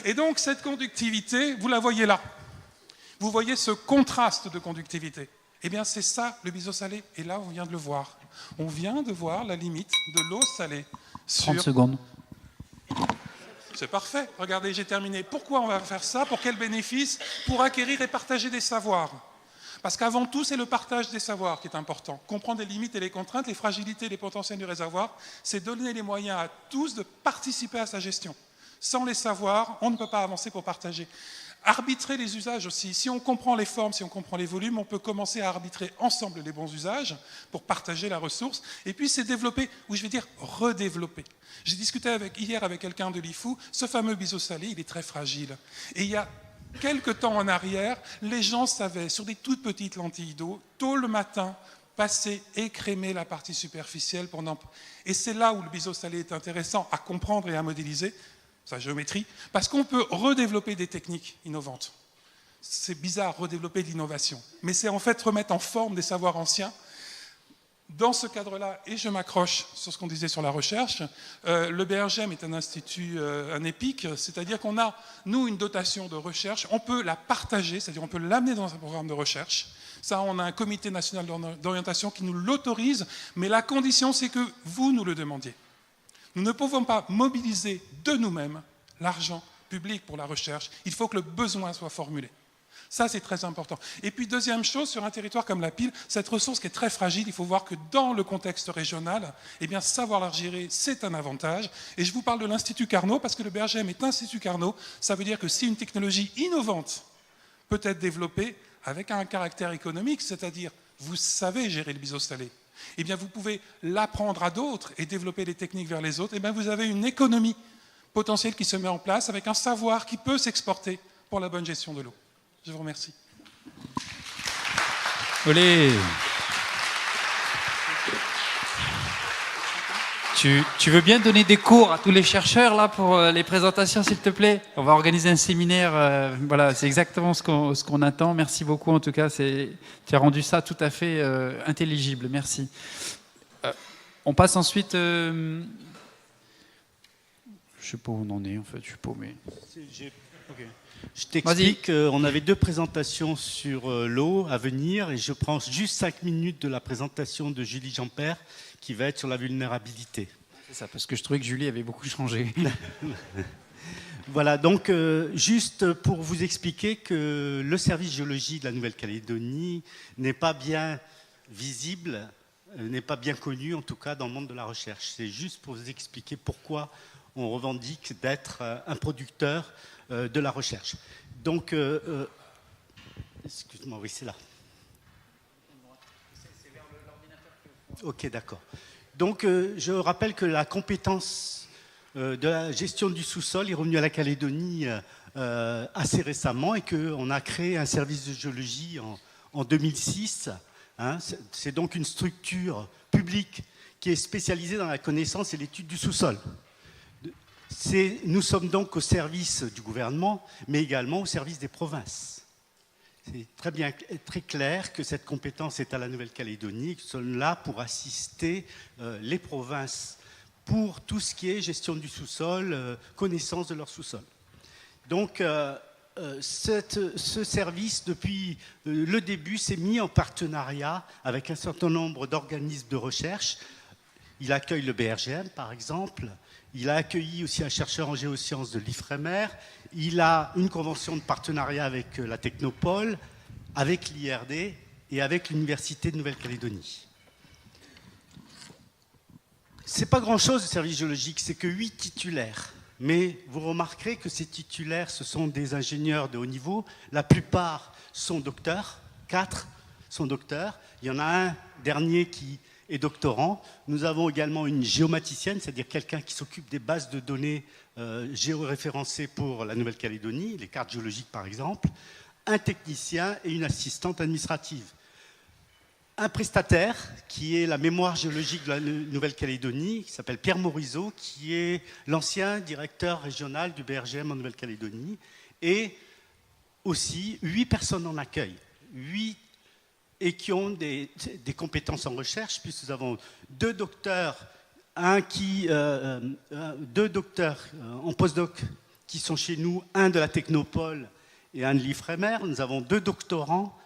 Et donc cette conductivité, vous la voyez là. Vous voyez ce contraste de conductivité. Eh bien c'est ça le biseau salé. Et là on vient de le voir. On vient de voir la limite de l'eau salée. 30 secondes. C'est parfait. Regardez, j'ai terminé. Pourquoi on va faire ça? Pour quel bénéfice? Pour acquérir et partager des savoirs. Parce qu'avant tout, c'est le partage des savoirs qui est important. Comprendre les limites et les contraintes, les fragilités et les potentiels du réservoir, c'est donner les moyens à tous de participer à sa gestion. Sans les savoirs, on ne peut pas avancer pour partager. Arbitrer les usages aussi. Si on comprend les formes, si on comprend les volumes, on peut commencer à arbitrer ensemble les bons usages pour partager la ressource. Et puis, c'est développer, ou je vais dire redévelopper. J'ai discuté hier avec quelqu'un de l'IFU, ce fameux biseau salé, il est très fragile. Et il y a quelques temps en arrière, les gens savaient, sur des toutes petites lentilles d'eau, tôt le matin, passer, écrémer la partie superficielle. Et c'est là où le biseau salé est intéressant à comprendre et à modéliser, sa géométrie, parce qu'on peut redévelopper des techniques innovantes. C'est bizarre, redévelopper de l'innovation. Mais c'est en fait remettre en forme des savoirs anciens. Dans ce cadre-là, et je m'accroche sur ce qu'on disait sur la recherche, le BRGM est un institut, un EPIC, c'est-à-dire qu'on a, nous, une dotation de recherche, on peut la partager, c'est-à-dire on peut l'amener dans un programme de recherche. Ça, on a un comité national d'orientation qui nous l'autorise, mais la condition, c'est que vous nous le demandiez. Nous ne pouvons pas mobiliser de nous-mêmes l'argent public pour la recherche, il faut que le besoin soit formulé. Ça, c'est très important. Et puis, deuxième chose, sur un territoire comme la Pile, cette ressource qui est très fragile, il faut voir que dans le contexte régional, eh bien, savoir la gérer, c'est un avantage. Et je vous parle de l'Institut Carnot, parce que le BRGM est Institut Carnot. Ça veut dire que si une technologie innovante peut être développée avec un caractère économique, c'est-à-dire, vous savez gérer le biseau salé, eh bien, vous pouvez l'apprendre à d'autres et développer les techniques vers les autres, eh bien, vous avez une économie potentielle qui se met en place avec un savoir qui peut s'exporter pour la bonne gestion de l'eau. Je vous remercie. Olé. Tu veux bien donner des cours à tous les chercheurs là pour les présentations, s'il te plaît? On va organiser un séminaire. Voilà, c'est exactement ce qu'on attend. Merci beaucoup. En tout cas, tu as rendu ça tout à fait intelligible. Merci. On passe ensuite. Je sais pas où on en est en fait. Je suis paumé. Okay. Je t'explique, on avait 2 présentations sur l'eau à venir et je prends juste 5 minutes de la présentation de Julie Jeanpère qui va être sur la vulnérabilité. C'est ça, parce que je trouvais que Julie avait beaucoup changé. Voilà, donc juste pour vous expliquer que le service géologie de la Nouvelle-Calédonie n'est pas bien visible, n'est pas bien connu en tout cas dans le monde de la recherche. C'est juste pour vous expliquer pourquoi on revendique d'être un producteur de la recherche. Donc, excuse-moi, oui, c'est là. Ok, d'accord. Donc, je rappelle que la compétence de la gestion du sous-sol est revenue à la Calédonie assez récemment et qu'on a créé un service de géologie en 2006. Hein. C'est donc une structure publique qui est spécialisée dans la connaissance et l'étude du sous-sol. Nous sommes donc au service du gouvernement, mais également au service des provinces. C'est très clair que cette compétence est à la Nouvelle-Calédonie, que nous sommes là pour assister les provinces pour tout ce qui est gestion du sous-sol, connaissance de leur sous-sol. Donc, ce service, depuis le début, s'est mis en partenariat avec un certain nombre d'organismes de recherche. Il accueille le BRGM, par exemple. Il a accueilli aussi un chercheur en géosciences de l'IFREMER. Il a une convention de partenariat avec la Technopole, avec l'IRD et avec l'Université de Nouvelle-Calédonie. C'est pas grand-chose le service géologique, c'est que 8 titulaires. Mais vous remarquerez que ces titulaires, ce sont des ingénieurs de haut niveau. La plupart sont docteurs, 4 sont docteurs. Il y en a un dernier qui est doctorant. Nous avons également une géomaticienne, c'est-à-dire quelqu'un qui s'occupe des bases de données géoréférencées pour la Nouvelle-Calédonie, les cartes géologiques par exemple, un technicien et une assistante administrative. Un prestataire qui est la mémoire géologique de la Nouvelle-Calédonie, qui s'appelle Pierre Morisot, qui est l'ancien directeur régional du BRGM en Nouvelle-Calédonie, et aussi 8 personnes en accueil, 8 et qui ont des compétences en recherche, puisque nous avons 2 docteurs, 2 docteurs en postdoc qui sont chez nous, un de la Technopole et un de l'IFREMER. Nous avons 2 doctorants,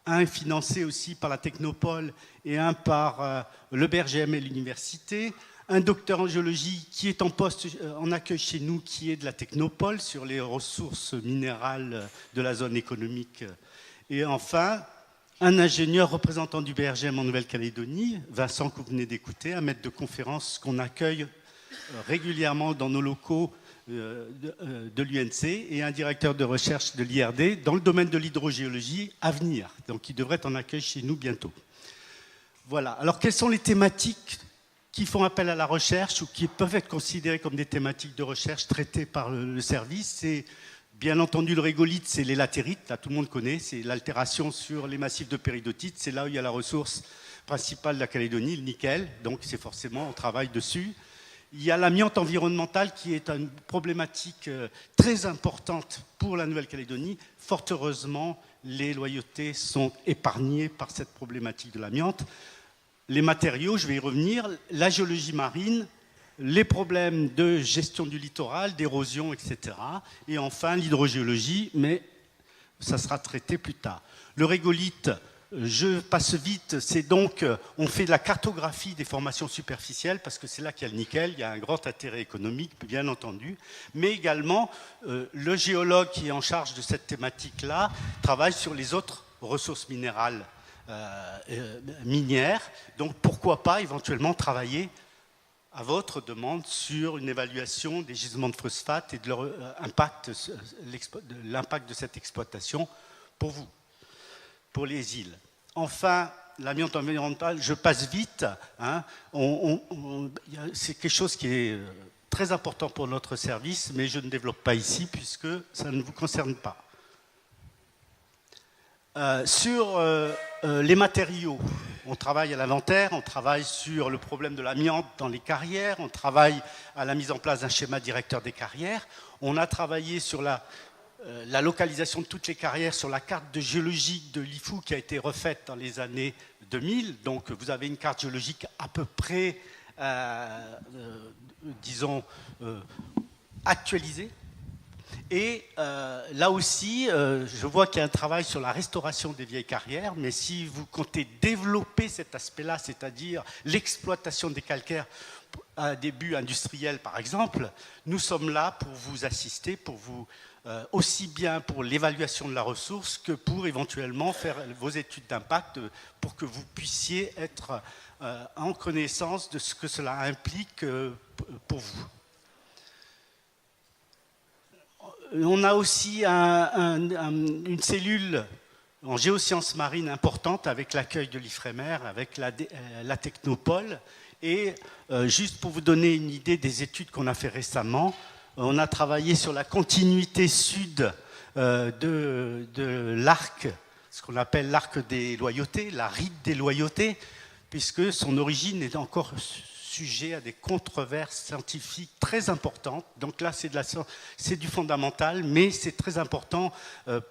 un financé aussi par la Technopole et un par le BRGM et l'université. Un docteur en géologie qui est en poste en accueil chez nous, qui est de la Technopole sur les ressources minérales de la zone économique. Et enfin, un ingénieur représentant du BRGM en Nouvelle-Calédonie, Vincent, que vous venez d'écouter, un maître de conférence qu'on accueille régulièrement dans nos locaux de l'UNC, et un directeur de recherche de l'IRD dans le domaine de l'hydrogéologie à venir. Donc il devrait être en accueil chez nous bientôt. Voilà. Alors quelles sont les thématiques qui font appel à la recherche ou qui peuvent être considérées comme des thématiques de recherche traitées par le service? C'est bien entendu le régolithe, c'est les latérites, là tout le monde connaît, c'est l'altération sur les massifs de péridotite, c'est là où il y a la ressource principale de la Calédonie, le nickel, donc c'est forcément, on travaille dessus. Il y a l'amiante environnementale qui est une problématique très importante pour la Nouvelle-Calédonie. Fort heureusement, les loyautés sont épargnées par cette problématique de l'amiante. les matériaux, je vais y revenir, la géologie marine, les problèmes de gestion du littoral, d'érosion, etc. Et enfin, l'hydrogéologie, mais ça sera traité plus tard. Le régolithe, je passe vite, c'est donc, on fait de la cartographie des formations superficielles, parce que c'est là qu'il y a le nickel, il y a un grand intérêt économique, bien entendu, mais également, le géologue qui est en charge de cette thématique-là travaille sur les autres ressources minérales minières, donc pourquoi pas éventuellement travailler à votre demande sur une évaluation des gisements de phosphate et de leur impact, l'impact de cette exploitation pour vous, pour les îles. Enfin, l'amiante environnementale, je passe vite, hein, c'est quelque chose qui est très important pour notre service, mais je ne développe pas ici puisque ça ne vous concerne pas. Sur les matériaux, on travaille à l'inventaire, on travaille sur le problème de l'amiante dans les carrières, on travaille à la mise en place d'un schéma directeur des carrières, on a travaillé sur la localisation de toutes les carrières sur la carte de géologique de l'IFU qui a été refaite dans les années 2000, donc vous avez une carte géologique à peu près, disons, actualisée. Et là aussi, je vois qu'il y a un travail sur la restauration des vieilles carrières, mais si vous comptez développer cet aspect-là, c'est-à-dire l'exploitation des calcaires à un début industriel, par exemple, nous sommes là pour vous assister, pour vous, aussi bien pour l'évaluation de la ressource que pour éventuellement faire vos études d'impact pour que vous puissiez être en connaissance de ce que cela implique pour vous. On a aussi une cellule en géosciences marines importante avec l'accueil de l'IFREMER, avec la Technopole. Et juste pour vous donner une idée des études qu'on a fait récemment, on a travaillé sur la continuité sud de l'arc, ce qu'on appelle l'arc des loyautés, la ride des loyautés, puisque son origine est encore sujet à des controverses scientifiques très importantes. Donc là, c'est du fondamental, mais c'est très important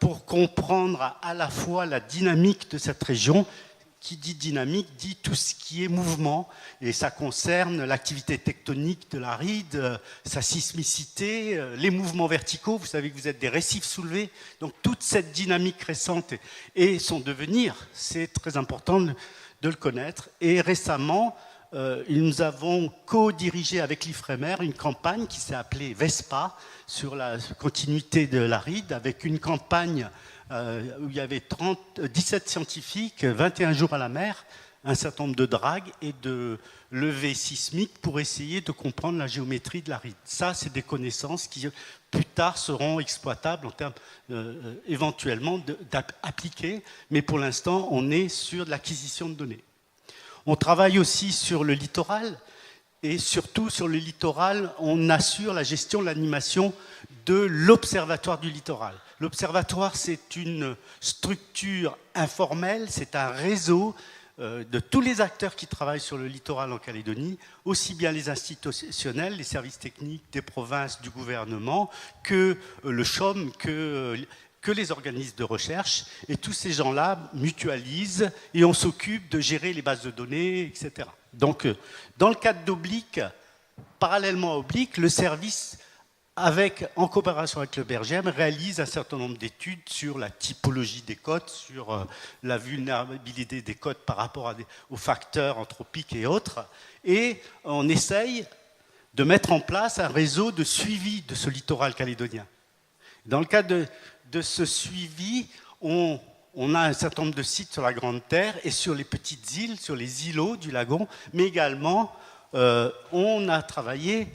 pour comprendre à la fois la dynamique de cette région. Qui dit dynamique dit tout ce qui est mouvement, et ça concerne l'activité tectonique de la ride, sa sismicité, les mouvements verticaux. Vous savez que vous êtes des récifs soulevés, donc toute cette dynamique récente et son devenir, c'est très important de le connaître. Et récemment, nous avons co-dirigé avec l'IFREMER une campagne qui s'est appelée VESPA sur la continuité de la ride, avec une campagne où il y avait 17 scientifiques, 21 jours à la mer, un certain nombre de dragues et de levées sismiques pour essayer de comprendre la géométrie de la ride. Ça, c'est des connaissances qui, plus tard, seront exploitables en termes éventuellement d'appliquer, mais pour l'instant, on est sur de l'acquisition de données. On travaille aussi sur le littoral, et surtout sur le littoral, on assure la gestion, l'animation de l'Observatoire du littoral. L'Observatoire, c'est une structure informelle, c'est un réseau de tous les acteurs qui travaillent sur le littoral en Calédonie, aussi bien les institutionnels, les services techniques des provinces, du gouvernement, que le CHOM, que les organismes de recherche. Et tous ces gens-là mutualisent et on s'occupe de gérer les bases de données, etc. Donc, dans le cadre d'Oblique, parallèlement à Oblique, le service, en coopération avec le BRGM, réalise un certain nombre d'études sur la typologie des côtes, sur la vulnérabilité des côtes par rapport aux facteurs anthropiques et autres. Et on essaye de mettre en place un réseau de suivi de ce littoral calédonien. Dans le cadre de ce suivi, on a un certain nombre de sites sur la Grande Terre et sur les petites îles, sur les îlots du lagon, mais également on a travaillé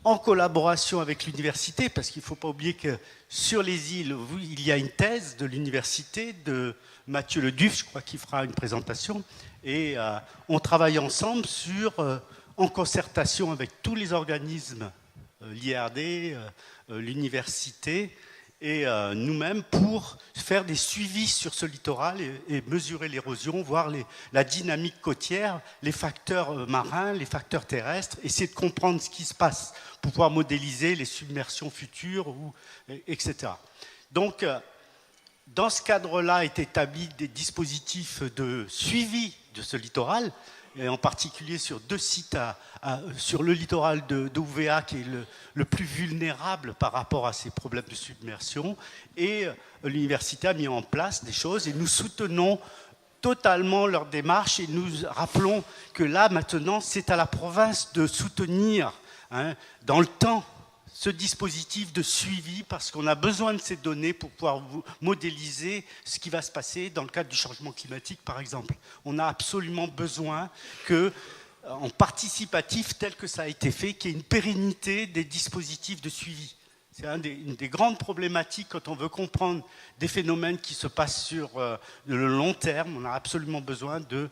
en collaboration avec l'université, parce qu'il ne faut pas oublier que sur les îles, il y a une thèse de l'université de Mathieu Leduf, je crois qu'il fera une présentation, et on travaille ensemble en concertation avec tous les organismes, l'IRD, l'université, et nous-mêmes pour faire des suivis sur ce littoral et mesurer l'érosion, voir la dynamique côtière, les facteurs marins, les facteurs terrestres, essayer de comprendre ce qui se passe pour pouvoir modéliser les submersions futures, etc. Donc, dans ce cadre-là, est établi des dispositifs de suivi de ce littoral, et en particulier sur 2 sites sur le littoral d'Ouvéa, qui est le plus vulnérable par rapport à ces problèmes de submersion. Et l'université a mis en place des choses et nous soutenons totalement leur démarche et nous rappelons que là, maintenant, c'est à la province de soutenir dans le temps ce dispositif de suivi, parce qu'on a besoin de ces données pour pouvoir modéliser ce qui va se passer dans le cadre du changement climatique, par exemple. On a absolument besoin que, en participatif tel que ça a été fait, qu'il y ait une pérennité des dispositifs de suivi. C'est une des grandes problématiques quand on veut comprendre des phénomènes qui se passent sur le long terme. On a absolument besoin de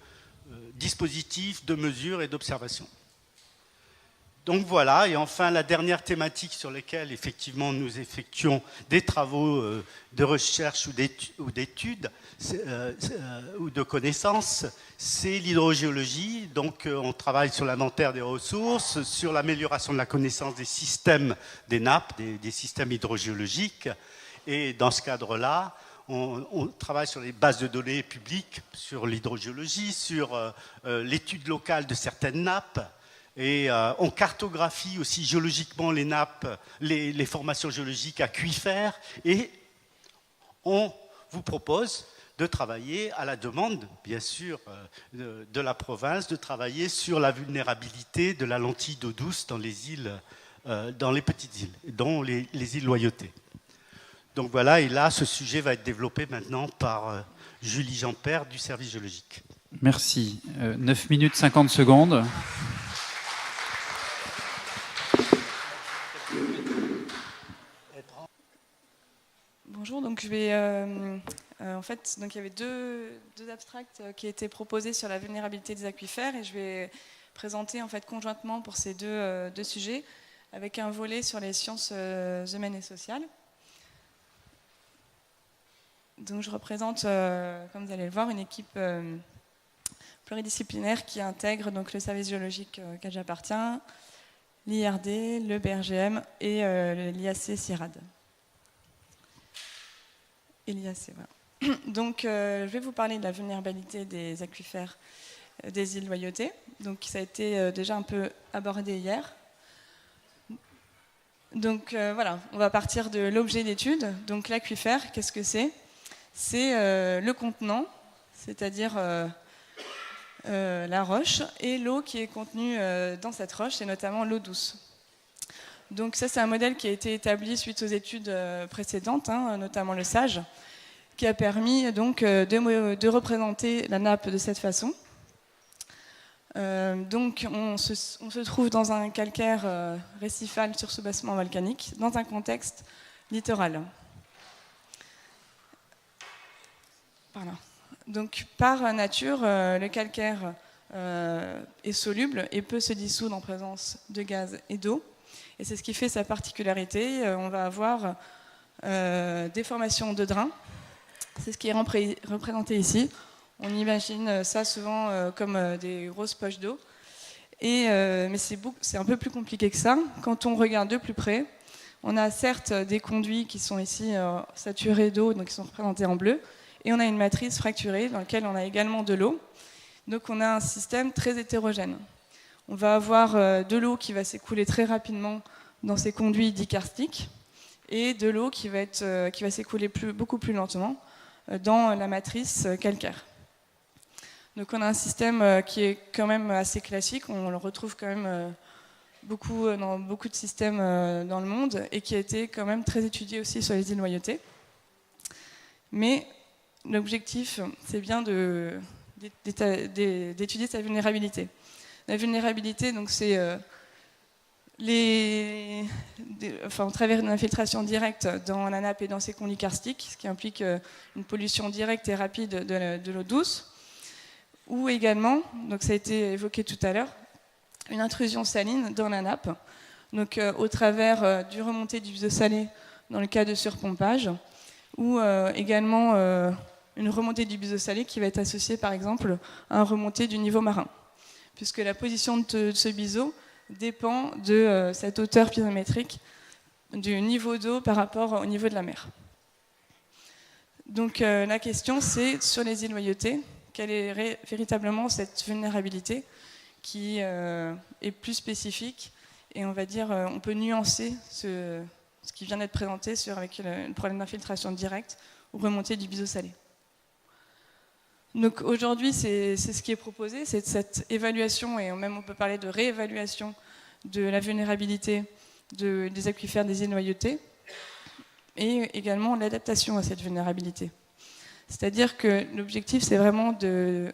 dispositifs, de mesures et d'observations. Donc voilà, et enfin la dernière thématique sur laquelle effectivement nous effectuons des travaux de recherche ou d'études ou de connaissances, c'est l'hydrogéologie. Donc on travaille sur l'inventaire des ressources, sur l'amélioration de la connaissance des systèmes des nappes, des systèmes hydrogéologiques. Et dans ce cadre-là, on travaille sur les bases de données publiques, sur l'hydrogéologie, sur l'étude locale de certaines nappes. Et on cartographie aussi géologiquement les nappes, les formations géologiques aquifères, et on vous propose de travailler à la demande, bien sûr, de la province, de travailler sur la vulnérabilité de la lentille d'eau douce dans les îles, dans les petites îles, dont les îles Loyauté. Donc voilà, et là, ce sujet va être développé maintenant par Julie Jean-Père du service géologique. Merci. 9 minutes 50 secondes. Bonjour, donc je vais en fait, donc il y avait deux abstracts qui étaient proposés sur la vulnérabilité des aquifères et je vais présenter en fait conjointement pour ces deux sujets avec un volet sur les sciences humaines et sociales. Donc je représente, comme vous allez le voir, une équipe pluridisciplinaire qui intègre donc le service géologique auquel j'appartiens, l'IRD, le BRGM et l'IAC CIRAD. Et l'IAC, voilà. Donc je vais vous parler de la vulnérabilité des aquifères des îles Loyauté. Donc ça a été déjà un peu abordé hier. Donc voilà, on va partir de l'objet d'étude. Donc l'aquifère, qu'est-ce que c'est ? C'est le contenant, c'est-à-dire la roche, et l'eau qui est contenue dans cette roche, et notamment l'eau douce. Donc ça, c'est un modèle qui a été établi suite aux études précédentes, notamment le SAGE, qui a permis donc de représenter la nappe de cette façon. Donc on se trouve dans un calcaire récifal sur soubassement volcanique, dans un contexte littoral. Voilà. Donc par nature, le calcaire est soluble et peut se dissoudre en présence de gaz et d'eau. Et c'est ce qui fait sa particularité. On va avoir des formations de drains. C'est ce qui est représenté ici. On imagine ça souvent comme des grosses poches d'eau. Mais c'est un peu plus compliqué que ça. Quand on regarde de plus près, on a certes des conduits qui sont ici saturés d'eau, donc qui sont représentés en bleu. Et on a une matrice fracturée dans laquelle on a également de l'eau. Donc on a un système très hétérogène. On va avoir de l'eau qui va s'écouler très rapidement dans ces conduits dits karstiques et de l'eau qui va s'écouler beaucoup plus lentement dans la matrice calcaire. Donc on a un système qui est quand même assez classique, on le retrouve quand même dans beaucoup de systèmes dans le monde et qui a été quand même très étudié aussi sur les îles Loyauté. Mais l'objectif, c'est bien d'étudier sa vulnérabilité. La vulnérabilité, donc c'est au travers d'une infiltration directe dans la nappe et dans ses conduits karstiques, ce qui implique une pollution directe et rapide de l'eau douce, ou également, donc ça a été évoqué tout à l'heure, une intrusion saline dans la nappe, donc au travers du remontée du biseau salé dans le cas de surpompage, ou également une remontée du biseau salé qui va être associée par exemple à une remontée du niveau marin, puisque la position de ce biseau dépend de cette hauteur piézométrique du niveau d'eau par rapport au niveau de la mer. Donc la question c'est, sur les îles Loyauté, quelle est véritablement cette vulnérabilité qui est plus spécifique, et on va dire, on peut nuancer ce qui vient d'être présenté avec le problème d'infiltration directe ou remontée du biseau salé. Donc aujourd'hui, c'est ce qui est proposé, c'est cette évaluation, et même on peut parler de réévaluation de la vulnérabilité des aquifères des îles noyautées, et également l'adaptation à cette vulnérabilité. C'est-à-dire que l'objectif, c'est vraiment de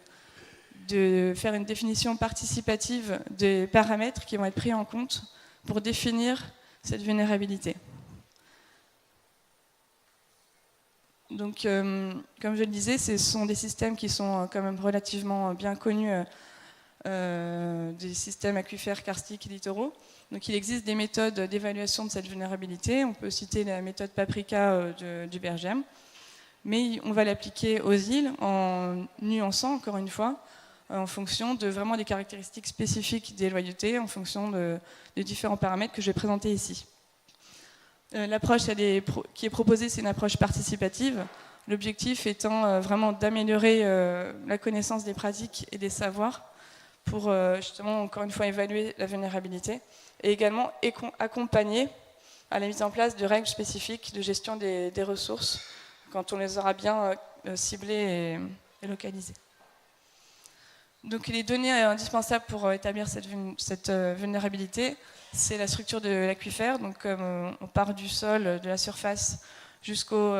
faire une définition participative des paramètres qui vont être pris en compte pour définir cette vulnérabilité. Donc, comme je le disais, ce sont des systèmes qui sont quand même relativement bien connus, des systèmes aquifères karstiques et littoraux. Donc, il existe des méthodes d'évaluation de cette vulnérabilité. On peut citer la méthode Paprika du BRGM, mais on va l'appliquer aux îles en nuançant, encore une fois, en fonction de vraiment des caractéristiques spécifiques des loyautés, en fonction des différents paramètres que je vais présenter ici. L'approche qui est proposée, c'est une approche participative. L'objectif étant vraiment d'améliorer la connaissance des pratiques et des savoirs pour justement, encore une fois, évaluer la vulnérabilité et également accompagner à la mise en place de règles spécifiques de gestion des ressources quand on les aura bien ciblées et localisées. Donc les données indispensables pour établir cette vulnérabilité, c'est la structure de l'aquifère. Donc on part du sol, de la surface jusqu'au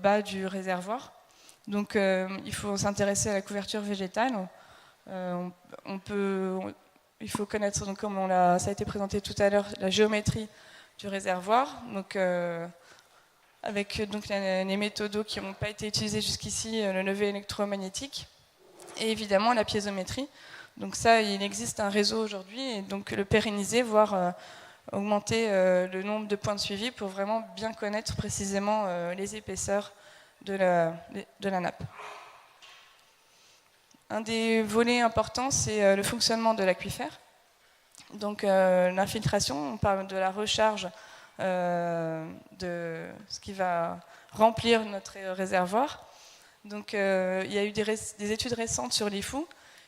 bas du réservoir. Donc il faut s'intéresser à la couverture végétale. Il faut connaître, donc, comme ça a été présenté tout à l'heure, la géométrie du réservoir. Donc avec donc, les méthodes d'eau qui n'ont pas été utilisées jusqu'ici, le levé électromagnétique. Et évidemment la piézométrie. Donc ça, il existe un réseau aujourd'hui, et donc le pérenniser, voire augmenter le nombre de points de suivi pour vraiment bien connaître précisément les épaisseurs de la nappe. Un des volets importants, c'est le fonctionnement de l'aquifère. Donc l'infiltration, on parle de la recharge de ce qui va remplir notre réservoir. Donc il y a eu des études récentes sur l'IFU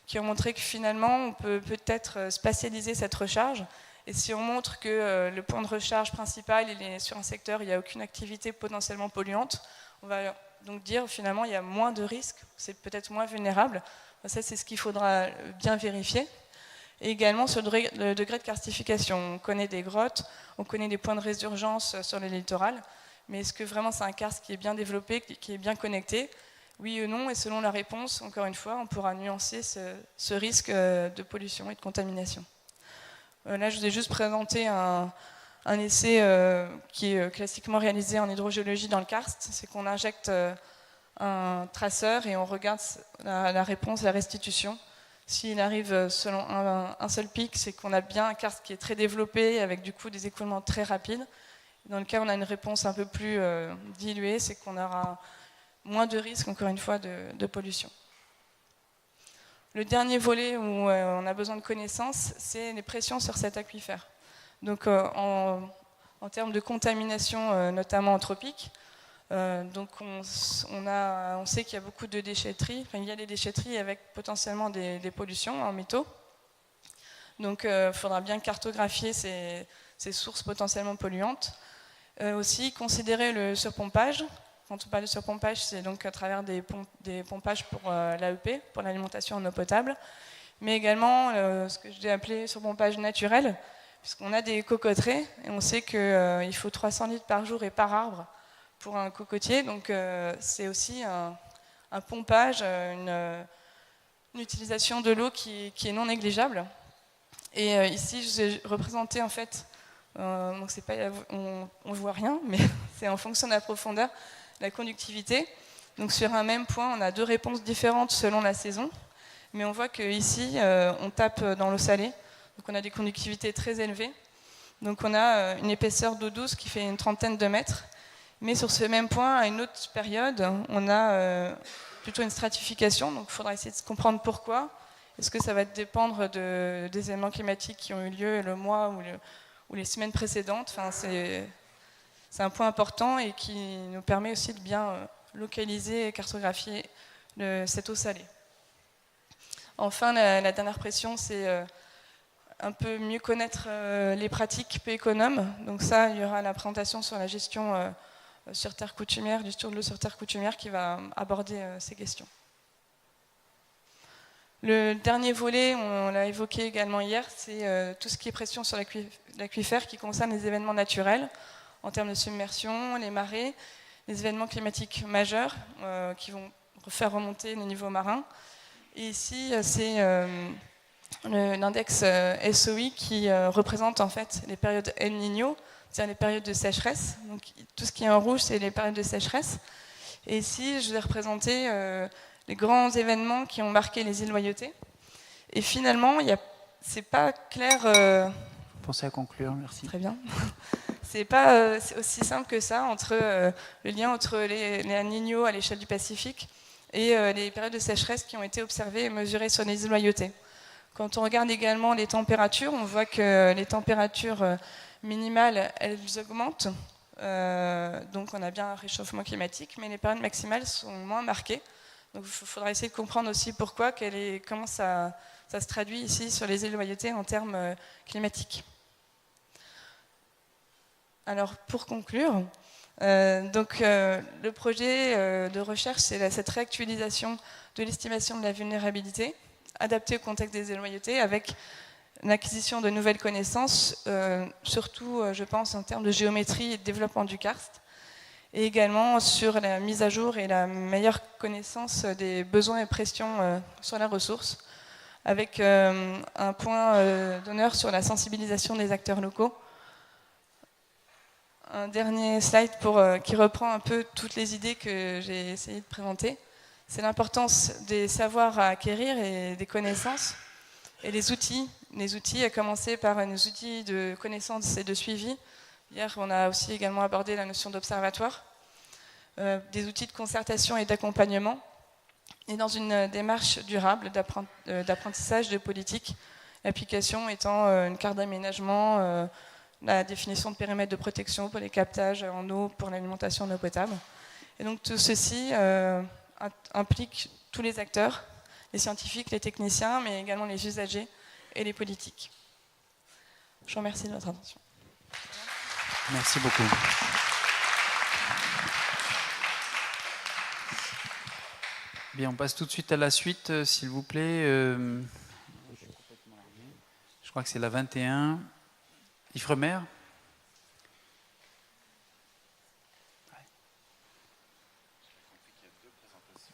qui ont montré que finalement on peut peut-être spatialiser cette recharge, et si on montre que le point de recharge principal il est sur un secteur où il n'y a aucune activité potentiellement polluante, on va donc dire finalement il y a moins de risques, c'est peut-être moins vulnérable. Ça c'est ce qu'il faudra bien vérifier. Et également sur le degré de karstification. On connaît des grottes, on connaît des points de résurgence sur le littoral, mais est-ce que vraiment c'est un karst qui est bien développé, qui est bien connecté ? Oui ou non, et selon la réponse, encore une fois, on pourra nuancer ce risque de pollution et de contamination. Là, je vous ai juste présenté un essai qui est classiquement réalisé en hydrogéologie dans le karst. C'est qu'on injecte un traceur et on regarde la réponse, la restitution. S'il arrive selon un seul pic, c'est qu'on a bien un karst qui est très développé, avec du coup des écoulements très rapides. Dans le cas où on a une réponse un peu plus diluée, c'est qu'on aura moins de risques, encore une fois, de pollution. Le dernier volet où on a besoin de connaissances, c'est les pressions sur cet aquifère. Donc en termes de contamination, notamment anthropique, donc on sait qu'il y a beaucoup de déchetteries, enfin, il y a des déchetteries avec potentiellement des pollutions en métaux. Donc il faudra bien cartographier ces sources potentiellement polluantes. Aussi considérer le surpompage. Quand on parle de surpompage, c'est donc à travers des pompages pour l'AEP, pour l'alimentation en eau potable, mais également ce que j'ai appelé surpompage naturel, puisqu'on a des cocoteraies, et on sait qu'il faut 300 litres par jour et par arbre pour un cocotier, donc c'est aussi un pompage, une utilisation de l'eau qui est non négligeable. Et ici, je vous ai représenté en fait, donc c'est pas, on ne voit rien, mais c'est en fonction de la profondeur, la conductivité. Donc sur un même point, on a deux réponses différentes selon la saison, mais on voit qu'ici, on tape dans l'eau salée, donc on a des conductivités très élevées. Donc on a une épaisseur d'eau douce qui fait une trentaine de mètres, mais sur ce même point, à une autre période, on a plutôt une stratification, donc il faudra essayer de comprendre pourquoi. Est-ce que ça va dépendre des événements climatiques qui ont eu lieu le mois ou les semaines précédentes? Enfin, c'est un point important et qui nous permet aussi de bien localiser et cartographier cette eau salée. Enfin, la dernière pression, c'est un peu mieux connaître les pratiques peu économes. Donc ça, il y aura la présentation sur la gestion sur terre coutumière, gestion de l'eau sur terre coutumière qui va aborder ces questions. Le dernier volet, on l'a évoqué également hier, c'est tout ce qui est pression sur l'aquifère qui concerne les événements naturels en termes de submersion, les marées, les événements climatiques majeurs qui vont faire remonter le niveau marin. Et ici, c'est l'index SOI qui représente en fait les périodes El Niño, c'est-à-dire les périodes de sécheresse. Donc, tout ce qui est en rouge, c'est les périodes de sécheresse. Et ici, je vais représenter les grands événements qui ont marqué les îles Loyauté. Et finalement, c'est pas clair. Pensez à conclure, merci. Très bien. C'est pas aussi simple que ça entre le lien entre les El Niño à l'échelle du Pacifique et les périodes de sécheresse qui ont été observées et mesurées sur les îles Loyauté. Quand on regarde également les températures, on voit que les températures minimales, elles augmentent. Donc on a bien un réchauffement climatique, mais les périodes maximales sont moins marquées. Donc il faudra essayer de comprendre aussi pourquoi, comment ça se traduit ici sur les îles Loyauté en termes climatiques. Alors pour conclure, le projet de recherche, c'est cette réactualisation de l'estimation de la vulnérabilité, adaptée au contexte des îles Loyauté, avec l'acquisition de nouvelles connaissances, surtout je pense en termes de géométrie et de développement du karst, et également sur la mise à jour et la meilleure connaissance des besoins et pressions sur la ressource, avec un point d'honneur sur la sensibilisation des acteurs locaux. Un dernier slide qui reprend un peu toutes les idées que j'ai essayé de présenter. C'est l'importance des savoirs à acquérir et des connaissances et les outils. Les outils, à commencer par les outils de connaissance et de suivi. Hier, on a aussi également abordé la notion d'observatoire. Des outils de concertation et d'accompagnement. Et dans une démarche durable d'apprentissage de politique, l'application étant une carte d'aménagement, la définition de périmètre de protection pour les captages en eau pour l'alimentation en eau potable. Et donc tout ceci implique tous les acteurs, les scientifiques, les techniciens, mais également les usagers et les politiques. Je vous remercie de votre attention. Merci beaucoup. Bien, on passe tout de suite à la suite, s'il vous plaît. Je crois que c'est la 21. Ifremer.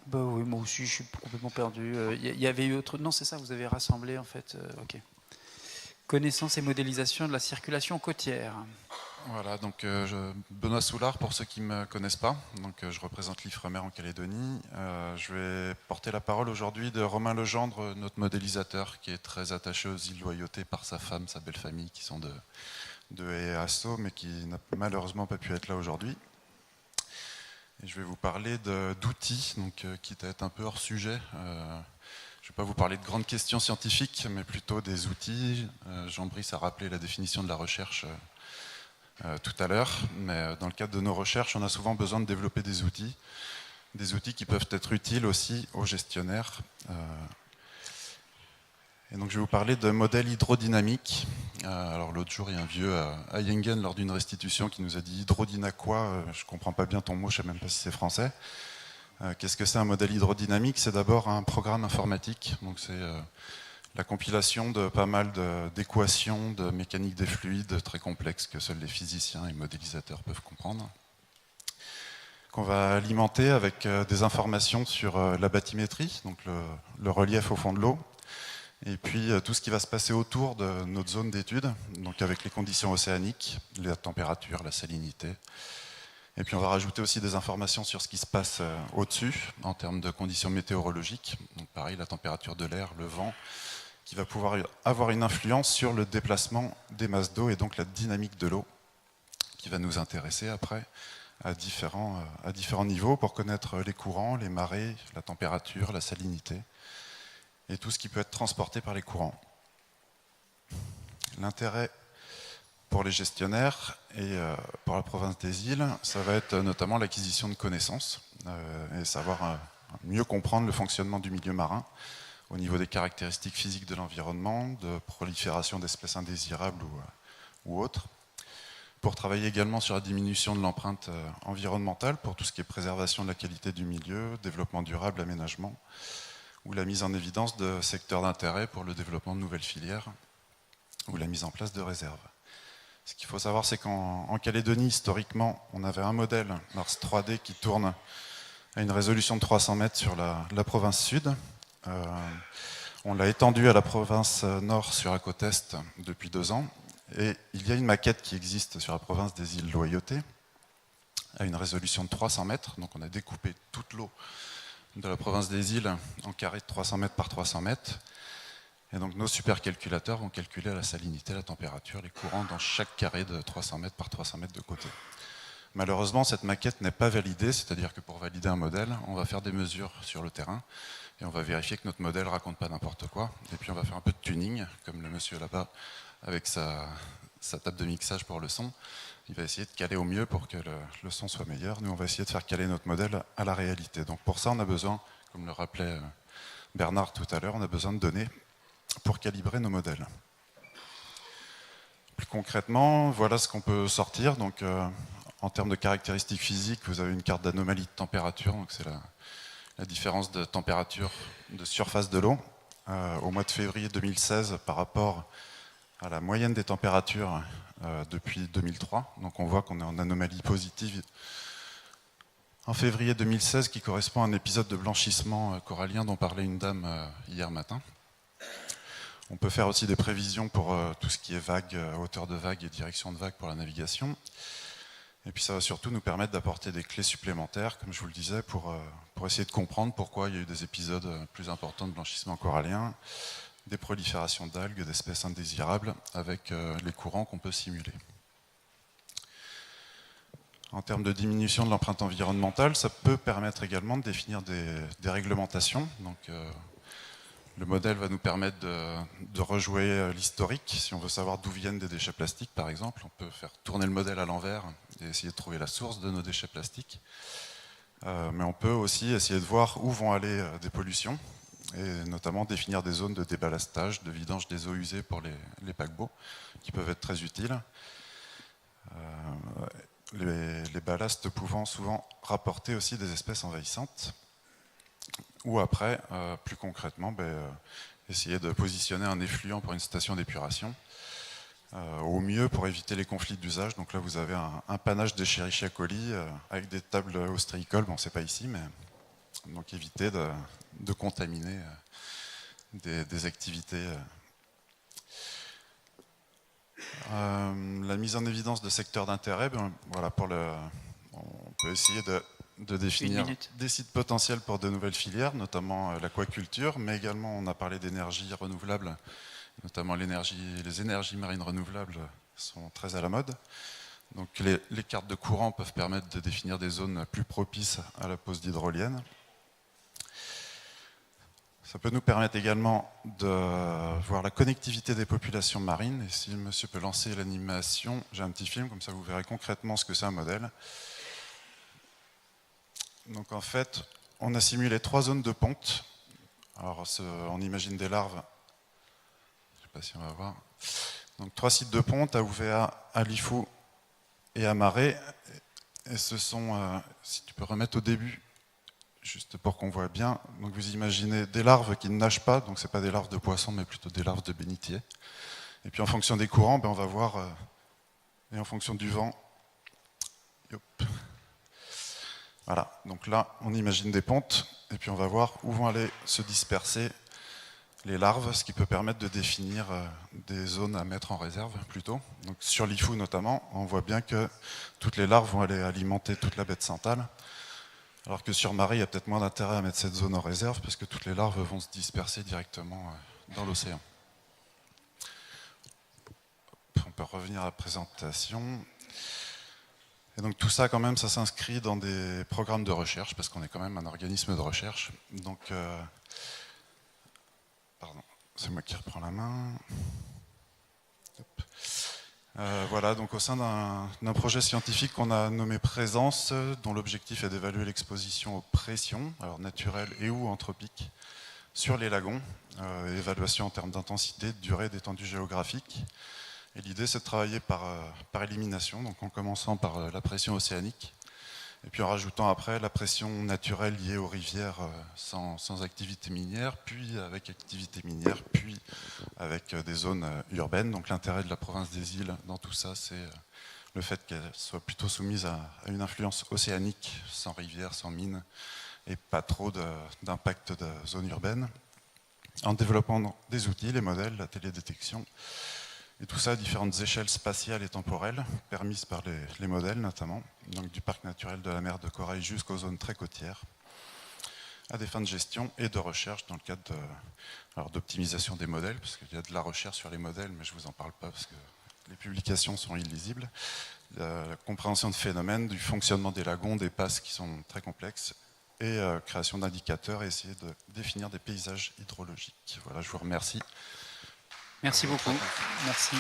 Bah oui, moi aussi, je suis complètement perdu. Il y avait eu autre... Non, c'est ça, vous avez rassemblé, en fait. Ok. Connaissance et modélisation de la circulation côtière. Voilà, donc Benoît Soulard, pour ceux qui ne me connaissent pas. Donc, je représente l'Ifremer en Calédonie. Je vais porter la parole aujourd'hui de Romain Legendre, notre modélisateur, qui est très attaché aux îles Loyauté par sa femme, sa belle famille, qui sont de EASO, mais qui n'a malheureusement pas pu être là aujourd'hui. Et je vais vous parler d'outils, donc quitte à être un peu hors sujet. Je ne vais pas vous parler de grandes questions scientifiques, mais plutôt des outils. Jean-Brice a rappelé la définition de la recherche tout à l'heure, mais dans le cadre de nos recherches, on a souvent besoin de développer des outils qui peuvent être utiles aussi aux gestionnaires. Et donc je vais vous parler de modèles hydrodynamiques. Alors l'autre jour, il y a un vieux à Yengen lors d'une restitution qui nous a dit hydrodyna quoi ? Je ne comprends pas bien ton mot, je ne sais même pas si c'est français. Qu'est-ce que c'est un modèle hydrodynamique ? C'est d'abord un programme informatique. Donc c'est la compilation de pas mal d'équations de mécanique des fluides très complexes que seuls les physiciens et modélisateurs peuvent comprendre, qu'on va alimenter avec des informations sur la bathymétrie, donc le relief au fond de l'eau, et puis tout ce qui va se passer autour de notre zone d'étude, donc avec les conditions océaniques, la température, la salinité. Et puis on va rajouter aussi des informations sur ce qui se passe au-dessus, en termes de conditions météorologiques. Donc pareil, la température de l'air, le vent, qui va pouvoir avoir une influence sur le déplacement des masses d'eau et donc la dynamique de l'eau, qui va nous intéresser après à différents niveaux pour connaître les courants, les marées, la température, la salinité et tout ce qui peut être transporté par les courants. L'intérêt pour les gestionnaires et pour la province des îles, ça va être notamment l'acquisition de connaissances et savoir mieux comprendre le fonctionnement du milieu marin, au niveau des caractéristiques physiques de l'environnement, de prolifération d'espèces indésirables ou autres, pour travailler également sur la diminution de l'empreinte environnementale, pour tout ce qui est préservation de la qualité du milieu, développement durable, aménagement, ou la mise en évidence de secteurs d'intérêt pour le développement de nouvelles filières, ou la mise en place de réserves. Ce qu'il faut savoir, c'est qu'en Calédonie, historiquement, on avait un modèle Mars 3D qui tourne à une résolution de 300 mètres sur la province sud. On l'a étendu à la province nord sur la côte est depuis 2 ans. Et il y a une maquette qui existe sur la province des îles Loyauté à une résolution de 300 mètres. Donc on a découpé toute l'eau de la province des îles en carré de 300 mètres par 300 mètres. Et donc nos supercalculateurs vont calculer la salinité, la température, les courants dans chaque carré de 300 mètres par 300 mètres de côté. Malheureusement, cette maquette n'est pas validée, c'est-à-dire que pour valider un modèle, on va faire des mesures sur le terrain et on va vérifier que notre modèle ne raconte pas n'importe quoi. Et puis on va faire un peu de tuning, comme le monsieur là-bas avec sa table de mixage pour le son. Il va essayer de caler au mieux pour que le son soit meilleur. Nous, on va essayer de faire caler notre modèle à la réalité. Donc pour ça, on a besoin, comme le rappelait Bernard tout à l'heure, on a besoin de données pour calibrer nos modèles. Plus concrètement, voilà ce qu'on peut sortir. Donc, en termes de caractéristiques physiques, vous avez une carte d'anomalie de température. Donc c'est la différence de température de surface de l'eau au mois de février 2016 par rapport à la moyenne des températures depuis 2003. Donc on voit qu'on est en anomalie positive en février 2016, qui correspond à un épisode de blanchissement corallien dont parlait une dame hier matin. On peut faire aussi des prévisions pour tout ce qui est vague, hauteur de vague et direction de vague pour la navigation. Et puis ça va surtout nous permettre d'apporter des clés supplémentaires, comme je vous le disais, pour essayer de comprendre pourquoi il y a eu des épisodes plus importants de blanchissement corallien, des proliférations d'algues, d'espèces indésirables, avec les courants qu'on peut simuler. En termes de diminution de l'empreinte environnementale, ça peut permettre également de définir des réglementations. Donc, le modèle va nous permettre de rejouer l'historique. Si on veut savoir d'où viennent des déchets plastiques, par exemple, on peut faire tourner le modèle à l'envers et essayer de trouver la source de nos déchets plastiques. Mais on peut aussi essayer de voir où vont aller des pollutions, et notamment définir des zones de déballastage, de vidange des eaux usées pour les paquebots, qui peuvent être très utiles. Les ballastes pouvant souvent rapporter aussi des espèces envahissantes. Ou après, plus concrètement, essayer de positionner un effluent pour une station d'épuration, au mieux pour éviter les conflits d'usage. Donc là, vous avez un panache d'Escherichia coli avec des tables ostréicoles. Bon, c'est pas ici, mais donc éviter de contaminer des activités. La mise en évidence de secteurs d'intérêt, voilà, on peut essayer de définir des sites potentiels pour de nouvelles filières, notamment l'aquaculture, mais également on a parlé d'énergie renouvelable, notamment les énergies marines renouvelables sont très à la mode. Donc les cartes de courant peuvent permettre de définir des zones plus propices à la pose d'hydroliennes. Ça peut nous permettre également de voir la connectivité des populations marines. Et si le monsieur peut lancer l'animation, j'ai un petit film, comme ça vous verrez concrètement ce que c'est un modèle. Donc en fait, on a simulé 3 zones de ponte. Alors on imagine des larves. Je ne sais pas si on va voir. Donc 3 sites de ponte à Ouvéa, à Lifou et à Marais. Et ce sont, si tu peux remettre au début, juste pour qu'on voit bien, donc vous imaginez des larves qui ne nagent pas, donc ce n'est pas des larves de poissons, mais plutôt des larves de bénitiers. Et puis en fonction des courants, on va voir, et en fonction du vent, voilà, donc là on imagine des pontes, et puis on va voir où vont aller se disperser les larves, ce qui peut permettre de définir des zones à mettre en réserve plutôt. Donc sur l'Ifou notamment, on voit bien que toutes les larves vont aller alimenter toute la baie de Santal. Alors que sur Marais, il y a peut-être moins d'intérêt à mettre cette zone en réserve parce que toutes les larves vont se disperser directement dans l'océan. On peut revenir à la présentation. Et donc tout ça, quand même, ça s'inscrit dans des programmes de recherche parce qu'on est quand même un organisme de recherche. Donc, pardon, c'est moi qui reprends la main. Voilà, donc au sein d'un projet scientifique qu'on a nommé Présence, dont l'objectif est d'évaluer l'exposition aux pressions, alors naturelles et ou anthropiques, sur les lagons, évaluation en termes d'intensité, de durée, d'étendue géographique. Et l'idée, c'est de travailler par élimination, donc en commençant par la pression océanique, et puis en rajoutant après la pression naturelle liée aux rivières sans activité minière, puis avec activité minière, puis avec des zones urbaines. Donc l'intérêt de la province des îles dans tout ça, c'est le fait qu'elle soit plutôt soumise à une influence océanique, sans rivière, sans mine, et pas trop d'impact de zones urbaines, en développant des outils, les modèles, la télédétection, et tout ça à différentes échelles spatiales et temporelles, permises par les modèles notamment, donc du parc naturel de la mer de Corail jusqu'aux zones très côtières, à des fins de gestion et de recherche dans le cadre d'optimisation des modèles, parce qu'il y a de la recherche sur les modèles, mais je ne vous en parle pas parce que les publications sont illisibles, la compréhension de phénomènes, du fonctionnement des lagons, des passes qui sont très complexes, et création d'indicateurs et essayer de définir des paysages hydrologiques. Voilà, je vous remercie. Merci beaucoup. Merci.